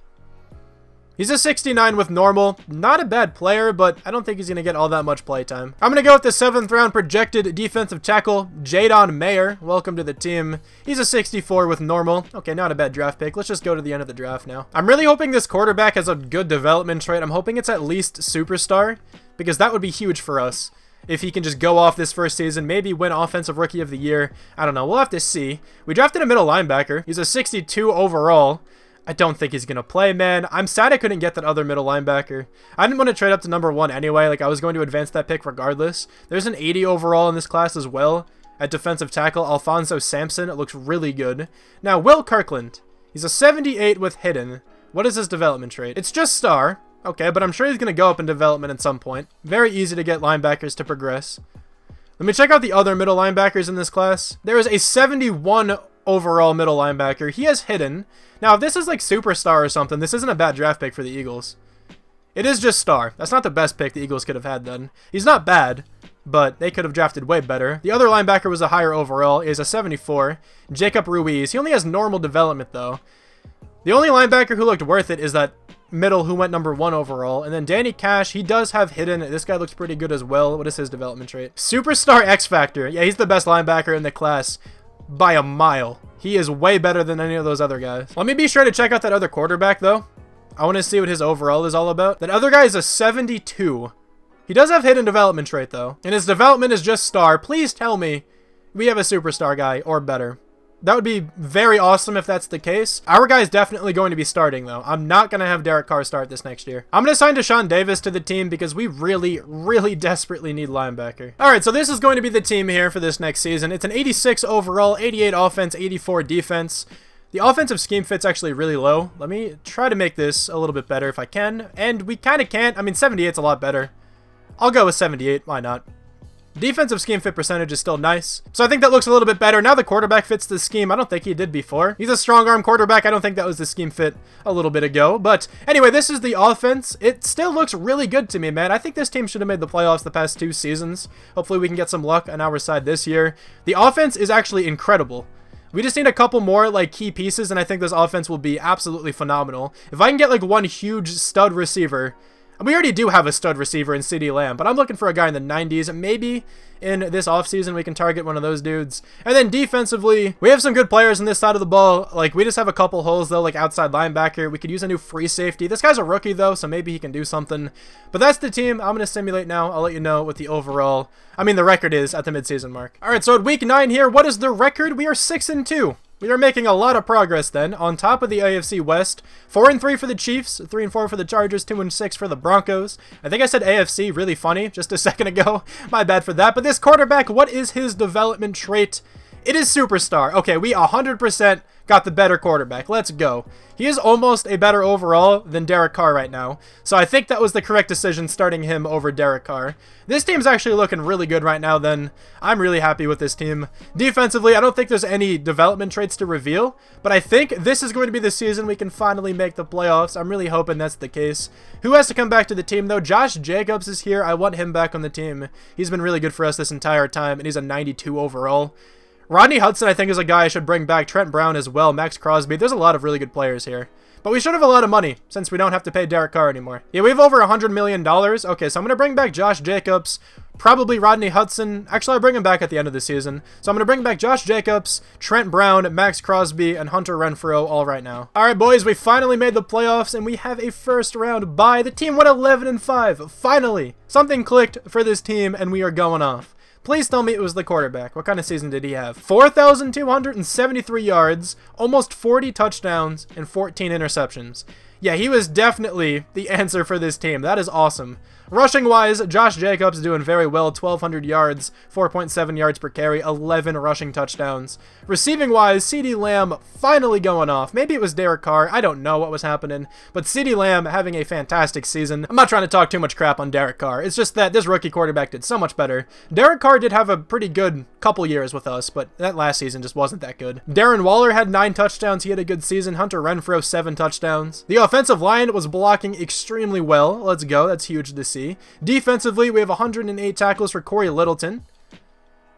He's a 69 with normal. Not a bad player, but I don't think he's going to get all that much playtime. I'm going to go with the 7th round projected defensive tackle, Jadon Mayer. Welcome to the team. He's a 64 with normal. Okay, not a bad draft pick. Let's just go to the end of the draft now. I'm really hoping this quarterback has a good development trait. I'm hoping it's at least superstar, because that would be huge for us. If he can just go off this first season, maybe win Offensive Rookie of the Year. I don't know. We'll have to see. We drafted a middle linebacker. He's a 62 overall. I don't think he's going to play, man. I'm sad I couldn't get that other middle linebacker. I didn't want to trade up to number 1 anyway. Like, I was going to advance that pick regardless. There's an 80 overall in this class as well. At defensive tackle, Alfonso Sampson. It looks really good. Now, Will Kirkland. He's a 78 with hidden. What is his development trait? It's just star. Okay, but I'm sure he's going to go up in development at some point. Very easy to get linebackers to progress. Let me check out the other middle linebackers in this class. There is a 71 overall middle linebacker. He has hidden. Now, if this is like superstar or something, this isn't a bad draft pick for the Eagles. It is just star. That's not the best pick the Eagles could have had then. He's not bad, but they could have drafted way better. The other linebacker was a higher overall. He is a 74. Jacob Ruiz. He only has normal development, though. The only linebacker who looked worth it is that middle who went number 1 overall. And then Danny Cash, he does have hidden. This guy looks pretty good as well. What is his development trait? Superstar X Factor. Yeah, he's the best linebacker in the class by a mile. He is way better than any of those other guys. Let me be sure to check out that other quarterback, though. I want to see what his overall is all about. That other guy is a 72. He does have hidden development trait, though. And his development is just star. Please tell me we have a superstar guy or better. That would be very awesome if that's the case. Our guy is definitely going to be starting, though. I'm not going to have Derek Carr start this next year. I'm going to sign Deshaun Davis to the team because we really, really desperately need linebacker. All right, so this is going to be the team here for this next season. It's an 86 overall, 88 offense, 84 defense. The offensive scheme fit's actually really low. Let me try to make this a little bit better if I can. And we kind of can't. I mean, 78's a lot better. I'll go with 78. Why not? Defensive scheme fit percentage is still nice. So I think that looks a little bit better. Now the quarterback fits the scheme. I don't think he did before. He's a strong arm quarterback. I don't think that was the scheme fit a little bit ago. But anyway, this is the offense. It still looks really good to me, man. I think this team should have made the playoffs the past 2 seasons. Hopefully we can get some luck on our side this year. The offense is actually incredible. We just need a couple more like key pieces, and I think this offense will be absolutely phenomenal. If I can get like one huge stud receiver. We already do have a stud receiver in CeeDee Lamb, but I'm looking for a guy in the 90s. Maybe in this offseason we can target one of those dudes. And then defensively, we have some good players on this side of the ball. Like, we just have a couple holes, though, like outside linebacker. We could use a new free safety. This guy's a rookie, though, so maybe he can do something. But that's the team. I'm going to simulate now. I'll let you know what the overall, the record is at the midseason mark. All right, so at week 9 here, what is the record? We are 6-2. We are making a lot of progress then. On top of the AFC West, 4-3 for the Chiefs, 3-4 for the Chargers, 2-6 for the Broncos. I think I said AFC really funny just a second ago. My bad for that. But this quarterback, what is his development trait? It is superstar. Okay, we 100% got the better quarterback. Let's go. He is almost a better overall than Derek Carr right now. So I think that was the correct decision starting him over Derek Carr. This team's actually looking really good right now then. I'm really happy with this team. Defensively, I don't think there's any development traits to reveal, but I think this is going to be the season we can finally make the playoffs. I'm really hoping that's the case. Who has to come back to the team though? Josh Jacobs is here. I want him back on the team. He's been really good for us this entire time, and he's a 92 overall. Rodney Hudson, I think, is a guy I should bring back. Trent Brown as well. Max Crosby. There's a lot of really good players here. But we should have a lot of money, since we don't have to pay Derek Carr anymore. Yeah, we have over $100 million. Okay, so I'm going to bring back Josh Jacobs. Probably Rodney Hudson. Actually, I'll bring him back at the end of the season. So I'm going to bring back Josh Jacobs, Trent Brown, Max Crosby, and Hunter Renfrow all right now. All right, boys, we finally made the playoffs, and we have a first-round bye. The team went 11-5. Finally, something clicked for this team, and we are going off. Please tell me it was the quarterback. What kind of season did he have? 4,273 yards, almost 40 touchdowns, and 14 interceptions. Yeah, he was definitely the answer for this team. That is awesome. Rushing-wise, Josh Jacobs doing very well, 1,200 yards, 4.7 yards per carry, 11 rushing touchdowns. Receiving-wise, CeeDee Lamb finally going off. Maybe it was Derek Carr. I don't know what was happening, but CeeDee Lamb having a fantastic season. I'm not trying to talk too much crap on Derek Carr. It's just that this rookie quarterback did so much better. Derek Carr did have a pretty good couple years with us, but that last season just wasn't that good. Darren Waller had 9 touchdowns. He had a good season. Hunter Renfrow, 7 touchdowns. The offensive line was blocking extremely well. Let's go. That's huge to see. Defensively, we have 108 tackles for Corey Littleton,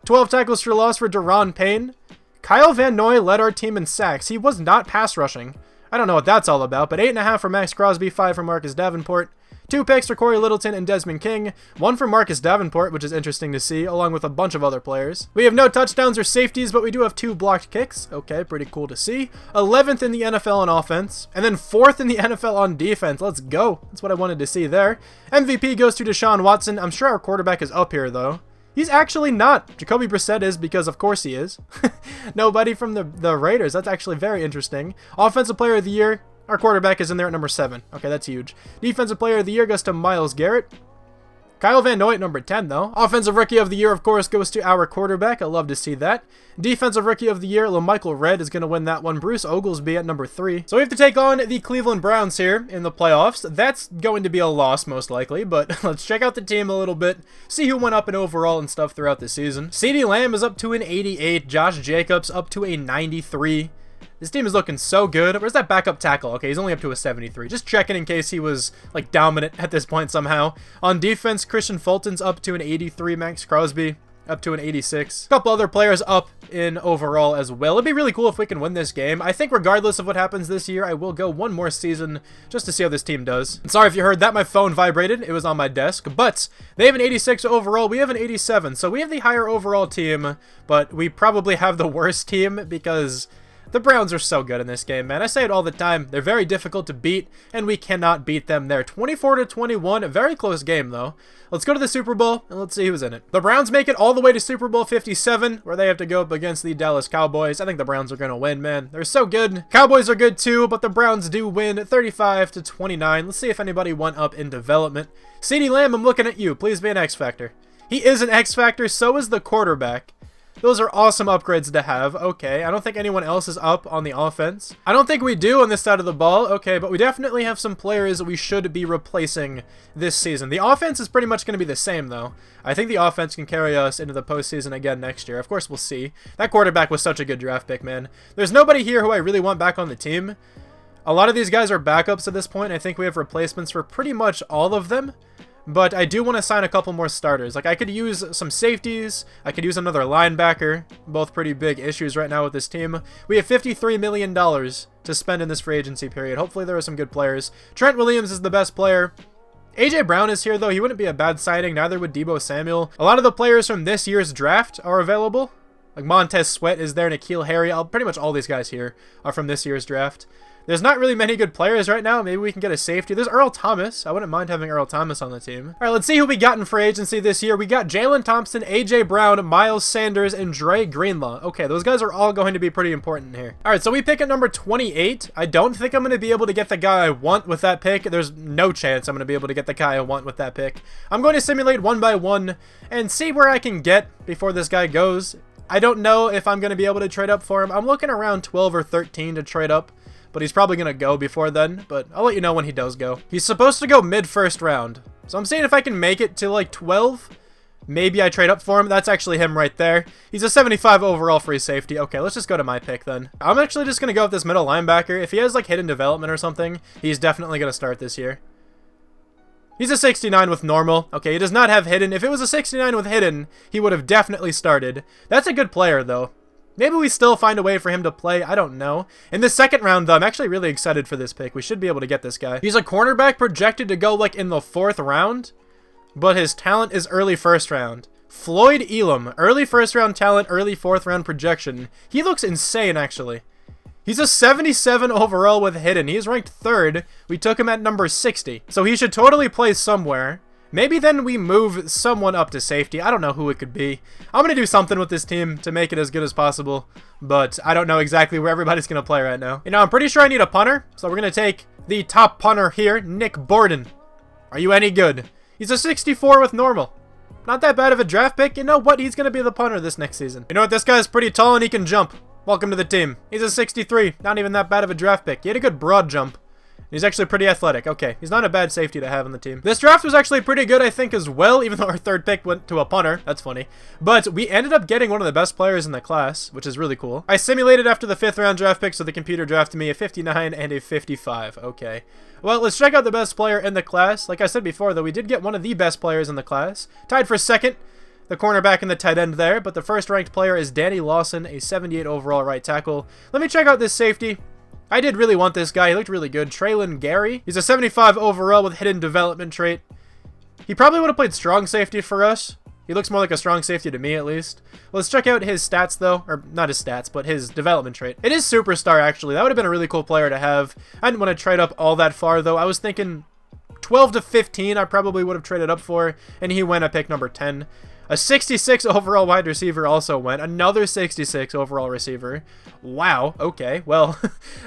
12 tackles for loss for Deron Payne. Kyle Van Noy led our team in sacks. He was not pass rushing. I don't know what that's all about, but 8.5 for Max Crosby, 5 for Marcus Davenport. 2 picks for Corey Littleton and Desmond King. 1 for Marcus Davenport, which is interesting to see, along with a bunch of other players. We have no touchdowns or safeties, but we do have 2 blocked kicks. Okay, pretty cool to see. 11th in the NFL on offense, and then 4th in the NFL on defense. Let's go. That's what I wanted to see there. MVP goes to Deshaun Watson. I'm sure our quarterback is up here, though. He's actually not. Jacoby Brissett is, because of course he is. Nobody from the Raiders. That's actually very interesting. Offensive Player of the Year. Our quarterback is in there at number 7. Okay, that's huge. Defensive Player of the Year goes to Myles Garrett. Kyle Van Noy at number 10, though. Offensive Rookie of the Year, of course, goes to our quarterback. I love to see that. Defensive Rookie of the Year, LaMichael Redd is going to win that one. Bruce Oglesby at number 3. So we have to take on the Cleveland Browns here in the playoffs. That's going to be a loss, most likely, but let's check out the team a little bit, see who went up in overall and stuff throughout the season. CeeDee Lamb is up to an 88. Josh Jacobs up to a 93. This team is looking so good. Where's that backup tackle? Okay, he's only up to a 73. Just checking in case he was, like, dominant at this point somehow. On defense, Kristian Fulton's up to an 83. Max Crosby up to an 86. A couple other players up in overall as well. It'd be really cool if we can win this game. I think regardless of what happens this year, I will go one more season just to see how this team does. And sorry if you heard that, my phone vibrated. It was on my desk. But they have an 86 overall. We have an 87. So we have the higher overall team, but we probably have the worst team because the Browns are so good in this game, man. I say it all the time. They're very difficult to beat, and we cannot beat them there. 24-21, a very close game, though. Let's go to the Super Bowl, and let's see who's in it. The Browns make it all the way to Super Bowl 57, where they have to go up against the Dallas Cowboys. I think the Browns are going to win, man. They're so good. Cowboys are good, too, but the Browns do win 35-29. Let's see if anybody went up in development. CeeDee Lamb, I'm looking at you. Please be an X Factor. He is an X Factor, so is the quarterback. Those are awesome upgrades to have. Okay, I don't think anyone else is up on the offense. I don't think we do on this side of the ball. Okay, but we definitely have some players that we should be replacing this season. The offense is pretty much going to be the same, though. I think the offense can carry us into the postseason again next year. Of course, we'll see. That quarterback was such a good draft pick, man. There's nobody here who I really want back on the team. A lot of these guys are backups at this point. I think we have replacements for pretty much all of them. But I do want to sign a couple more starters. Like, I could use some safeties. I could use another linebacker. Both pretty big issues right now with this team. We have $53 million to spend in this free agency period. Hopefully there are some good players. Trent Williams is the best player. A.J. Brown is here, though. He wouldn't be a bad signing. Neither would Deebo Samuel. A lot of the players from this year's draft are available. Like, Montez Sweat is there. N'Keal Harry. Pretty much all these guys here are from this year's draft. There's not really many good players right now. Maybe we can get a safety. There's Earl Thomas. I wouldn't mind having Earl Thomas on the team. All right, let's see who we got in free agency this year. We got Jalen Thompson, A.J. Brown, Miles Sanders, and Dre Greenlaw. Okay, those guys are all going to be pretty important here. All right, so we pick at number 28. I don't think I'm going to be able to get the guy I want with that pick. There's no chance I'm going to be able to get the guy I want with that pick. I'm going to simulate one by one and see where I can get before this guy goes. I don't know if I'm going to be able to trade up for him. I'm looking around 12 or 13 to trade up. But he's probably going to go before then, but I'll let you know when he does go. He's supposed to go mid-first round, so I'm saying if I can make it to like 12, maybe I trade up for him. That's actually him right there. He's a 75 overall free safety. Okay, let's just go to my pick then. I'm actually just going to go with this middle linebacker. If he has like hidden development or something, he's definitely going to start this year. He's a 69 with normal. Okay, he does not have hidden. If it was a 69 with hidden, he would have definitely started. That's a good player, though. Maybe we still find a way for him to play. I don't know. In the second round, though, I'm actually really excited for this pick. We should be able to get this guy. He's a cornerback projected to go, like, in the 4th round, but his talent is early 1st round. Floyd Elam, early 1st round talent, early 4th round projection. He looks insane, actually. He's a 77 overall with hidden. He's ranked 3rd. We took him at number 60. So he should totally play somewhere. Maybe then we move someone up to safety. I don't know who it could be. I'm going to do something with this team to make it as good as possible, but I don't know exactly where everybody's going to play right now. You know, I'm pretty sure I need a punter, so we're going to take the top punter here, Nick Borden. Are you any good? He's a 64 with normal. Not that bad of a draft pick. You know what? He's going to be the punter this next season. You know what? This guy's pretty tall and he can jump. Welcome to the team. He's a 63. Not even that bad of a draft pick. He had a good broad jump. He's actually pretty athletic. Okay, he's not a bad safety to have on the team. This draft was actually pretty good, I think, as well, even though our third pick went to a punter. That's funny. But we ended up getting one of the best players in the class, which is really cool. I simulated after the 5th round draft pick, so the computer drafted me a 59 and a 55. Okay. Well, let's check out the best player in the class. Like I said before, though, we did get one of the best players in the class. Tied for second, the cornerback and the tight end there, but the first ranked player is Danny Lawson, a 78 overall right tackle. Let me check out this safety. I did really want this guy. He looked really good. Traylon Gary. He's a 75 overall with hidden development trait. He probably would have played strong safety for us. He looks more like a strong safety to me, at least. Well, let's check out his stats, though. Or, not his stats, but his development trait. It is superstar, actually. That would have been a really cool player to have. I didn't want to trade up all that far, though. I was thinking 12 to 15 I probably would have traded up for, and he went at pick number 10. A 66 overall wide receiver also went. Another 66 overall receiver. Wow. Okay. Well,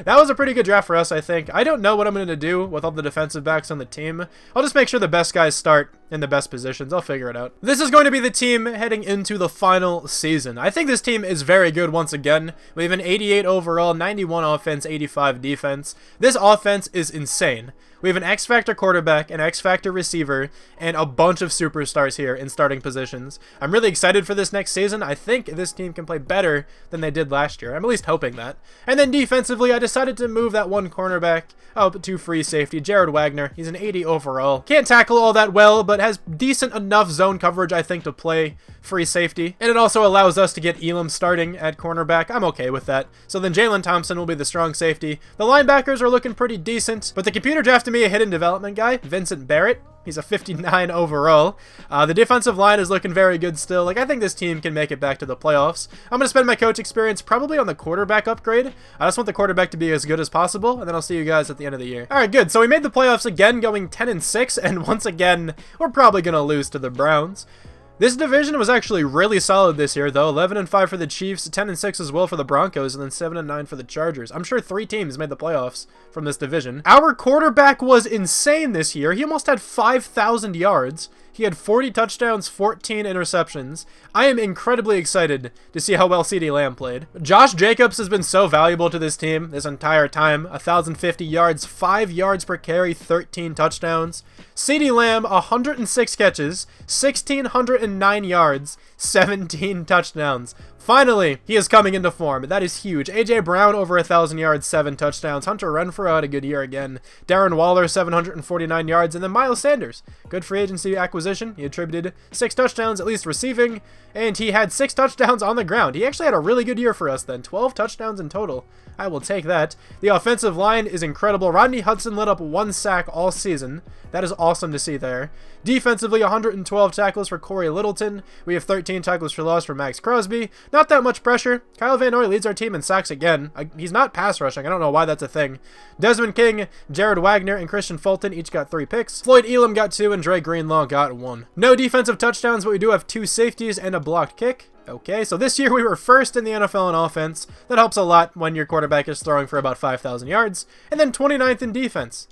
that was a pretty good draft for us, I think. I don't know what I'm going to do with all the defensive backs on the team. I'll just make sure the best guys start in the best positions. I'll figure it out. This is going to be the team heading into the final season. I think this team is very good once again. We have an 88 overall, 91 offense, 85 defense. This offense is insane. We have an X-Factor quarterback, an X-Factor receiver, and a bunch of superstars here in starting positions. I'm really excited for this next season. I think this team can play better than they did last year. I'm at least hoping that. And then defensively, I decided to move that one cornerback up to free safety, Jared Wagner. He's an 80 overall. Can't tackle all that well, but has decent enough zone coverage, I think, to play free safety. And it also allows us to get Elam starting at cornerback. I'm okay with that. So then Jalen Thompson will be the strong safety. The linebackers are looking pretty decent, but the computer drafted me a hidden development guy, Vincent Barrett. He's a 59 overall. The defensive line is looking very good still. Like, I think this team can make it back to the playoffs. I'm going to spend my coach experience probably on the quarterback upgrade. I just want the quarterback to be as good as possible, and then I'll see you guys at the end of the year. All right, good. So we made the playoffs again, going 10-6, and once again, we're probably going to lose to the Browns. This division was actually really solid this year, though. 11-5 for the Chiefs, 10-6 as well for the Broncos, and then 7-9 for the Chargers. I'm sure 3 teams made the playoffs from this division. Our quarterback was insane this year. He almost had 5,000 yards. He had 40 touchdowns, 14 interceptions. I am incredibly excited to see how well CeeDee Lamb played. Josh Jacobs has been so valuable to this team this entire time. 1,050 yards, 5 yards per carry, 13 touchdowns. CeeDee Lamb, 106 catches, 1,609 yards, 17 touchdowns. Finally, he is coming into form. That is huge. A.J. Brown, over 1,000 yards, 7 touchdowns. Hunter Renfrow had a good year again. Darren Waller, 749 yards. And then Miles Sanders, good free agency acquisition. He attributed 6 touchdowns, at least receiving, and he had 6 touchdowns on the ground. He actually had a really good year for us then. 12 touchdowns in total. I will take that. The offensive line is incredible. Rodney Hudson let up 1 sack all season. That is awesome to see there. Defensively, 112 tackles for Corey Littleton. We have 13 tackles for loss for Max Crosby. Not that much pressure. Kyle Van Noy leads our team in sacks again. He's not pass rushing. I don't know why that's a thing. Desmond King, Jared Wagner, and Kristian Fulton each got 3 picks. Floyd Elam got 2, and Dre Greenlaw got 1. No defensive touchdowns, but we do have 2 safeties and a blocked kick. Okay, so this year we were first in the NFL in offense. That helps a lot when your quarterback is throwing for about 5,000 yards. And then 29th in defense.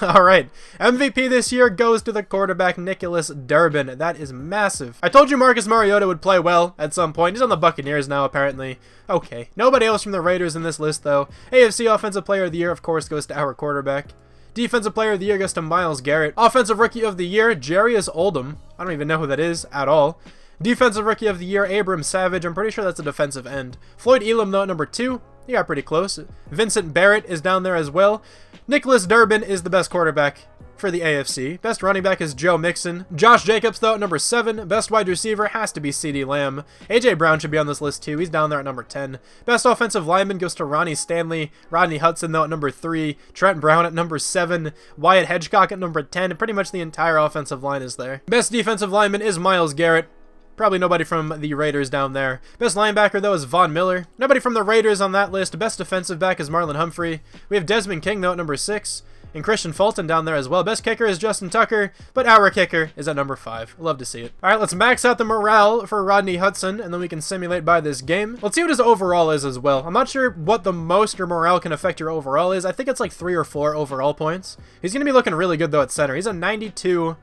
Alright, MVP this year goes to the quarterback Nicholas Durbin. That is massive. I told you Marcus Mariota would play well at some point. He's on the Buccaneers now, apparently. Okay, nobody else from the Raiders in this list, though. AFC Offensive Player of the Year, of course, goes to our quarterback. Defensive Player of the Year goes to Myles Garrett. Offensive Rookie of the Year, Jarius Oldham. I don't even know who that is at all. Defensive Rookie of the Year, Abram Savage. I'm pretty sure that's a defensive end. Floyd Elam, though, at number 2. He got pretty close. Vincent Barrett is down there as well. Nicholas Durbin is the best quarterback for the AFC. Best running back is Joe Mixon. Josh Jacobs, though, at number 7. Best wide receiver has to be CeeDee Lamb. A.J. Brown should be on this list, too. He's down there at number 10. Best offensive lineman goes to Ronnie Stanley. Rodney Hudson, though, at number 3. Trent Brown at number 7. Wyatt Hedgecock at number 10. And pretty much the entire offensive line is there. Best defensive lineman is Myles Garrett. Probably nobody from the Raiders down there. Best linebacker, though, is Von Miller. Nobody from the Raiders on that list. Best defensive back is Marlon Humphrey. We have Desmond King, though, at number 6. And Kristian Fulton down there as well. Best kicker is Justin Tucker, but our kicker is at number 5. Love to see it. All right, let's max out the morale for Rodney Hudson, and then we can simulate by this game. Let's see what his overall is as well. I'm not sure what the most your morale can affect your overall is. I think it's like 3 or 4 overall points. He's going to be looking really good, though, at center. He's a 92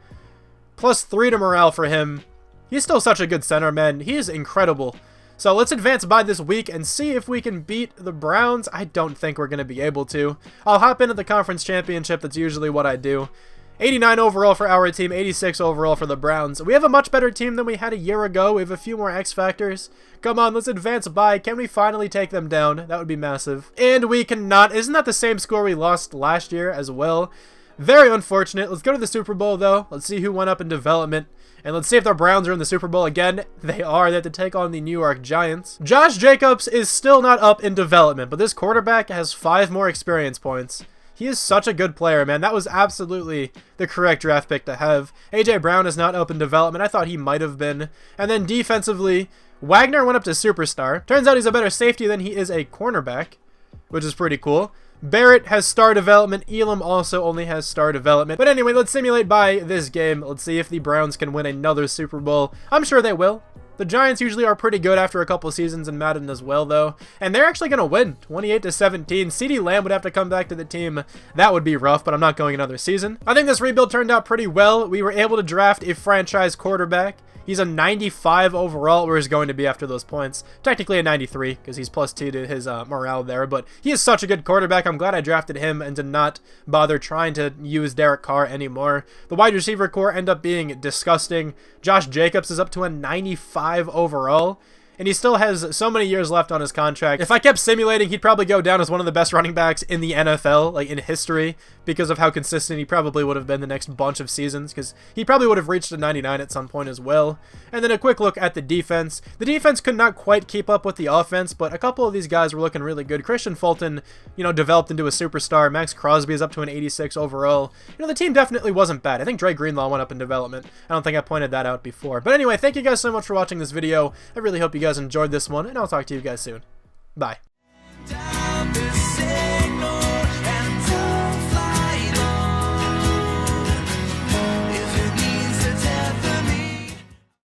plus 3 to morale for him. He's still such a good center, man. He is incredible. So let's advance by this week and see if we can beat the Browns. I don't think we're going to be able to. I'll hop into the conference championship. That's usually what I do. 89 overall for our team, 86 overall for the Browns. We have a much better team than we had a year ago. We have a few more X factors. Come on, let's advance by. Can we finally take them down? That would be massive. And we cannot. Isn't that the same score we lost last year as well? Very unfortunate. Let's go to the Super Bowl, though. Let's see who went up in development. And let's see if the Browns are in the Super Bowl again. They are. They have to take on the New York Giants. Josh Jacobs is still not up in development, but this quarterback has 5 more experience points. He is such a good player, man. That was absolutely the correct draft pick to have. A.J. Brown is not up in development. I thought he might have been. And then defensively, Wagner went up to superstar. Turns out he's a better safety than he is a cornerback, which is pretty cool. Barrett has star development. Elam also only has star development. But anyway, let's simulate by this game. Let's see if the Browns can win another Super Bowl. I'm sure they will. The Giants usually are pretty good after a couple seasons in Madden as well, though. And they're actually going to win 28-17. CeeDee Lamb would have to come back to the team. That would be rough, but I'm not going another season. I think this rebuild turned out pretty well. We were able to draft a franchise quarterback. He's a 95 overall, where he's going to be after those points. Technically a 93, because he's +2 to his morale there. But he is such a good quarterback. I'm glad I drafted him and did not bother trying to use Derek Carr anymore. The wide receiver core end up being disgusting. Josh Jacobs is up to a 95 overall. And he still has so many years left on his contract. If I kept simulating, he'd probably go down as one of the best running backs in the NFL, like in history, because of how consistent he probably would have been the next bunch of seasons, because he probably would have reached a 99 at some point as well. And then a quick look at the defense. The defense could not quite keep up with the offense, but a couple of these guys were looking really good. Kristian Fulton, you know, developed into a superstar. Max Crosby is up to an 86 overall. You know, the team definitely wasn't bad. I think Dre Greenlaw went up in development. I don't think I pointed that out before. But anyway, thank you guys so much for watching this video. I really hope you guys enjoyed this one, and I'll talk to you guys soon. Bye.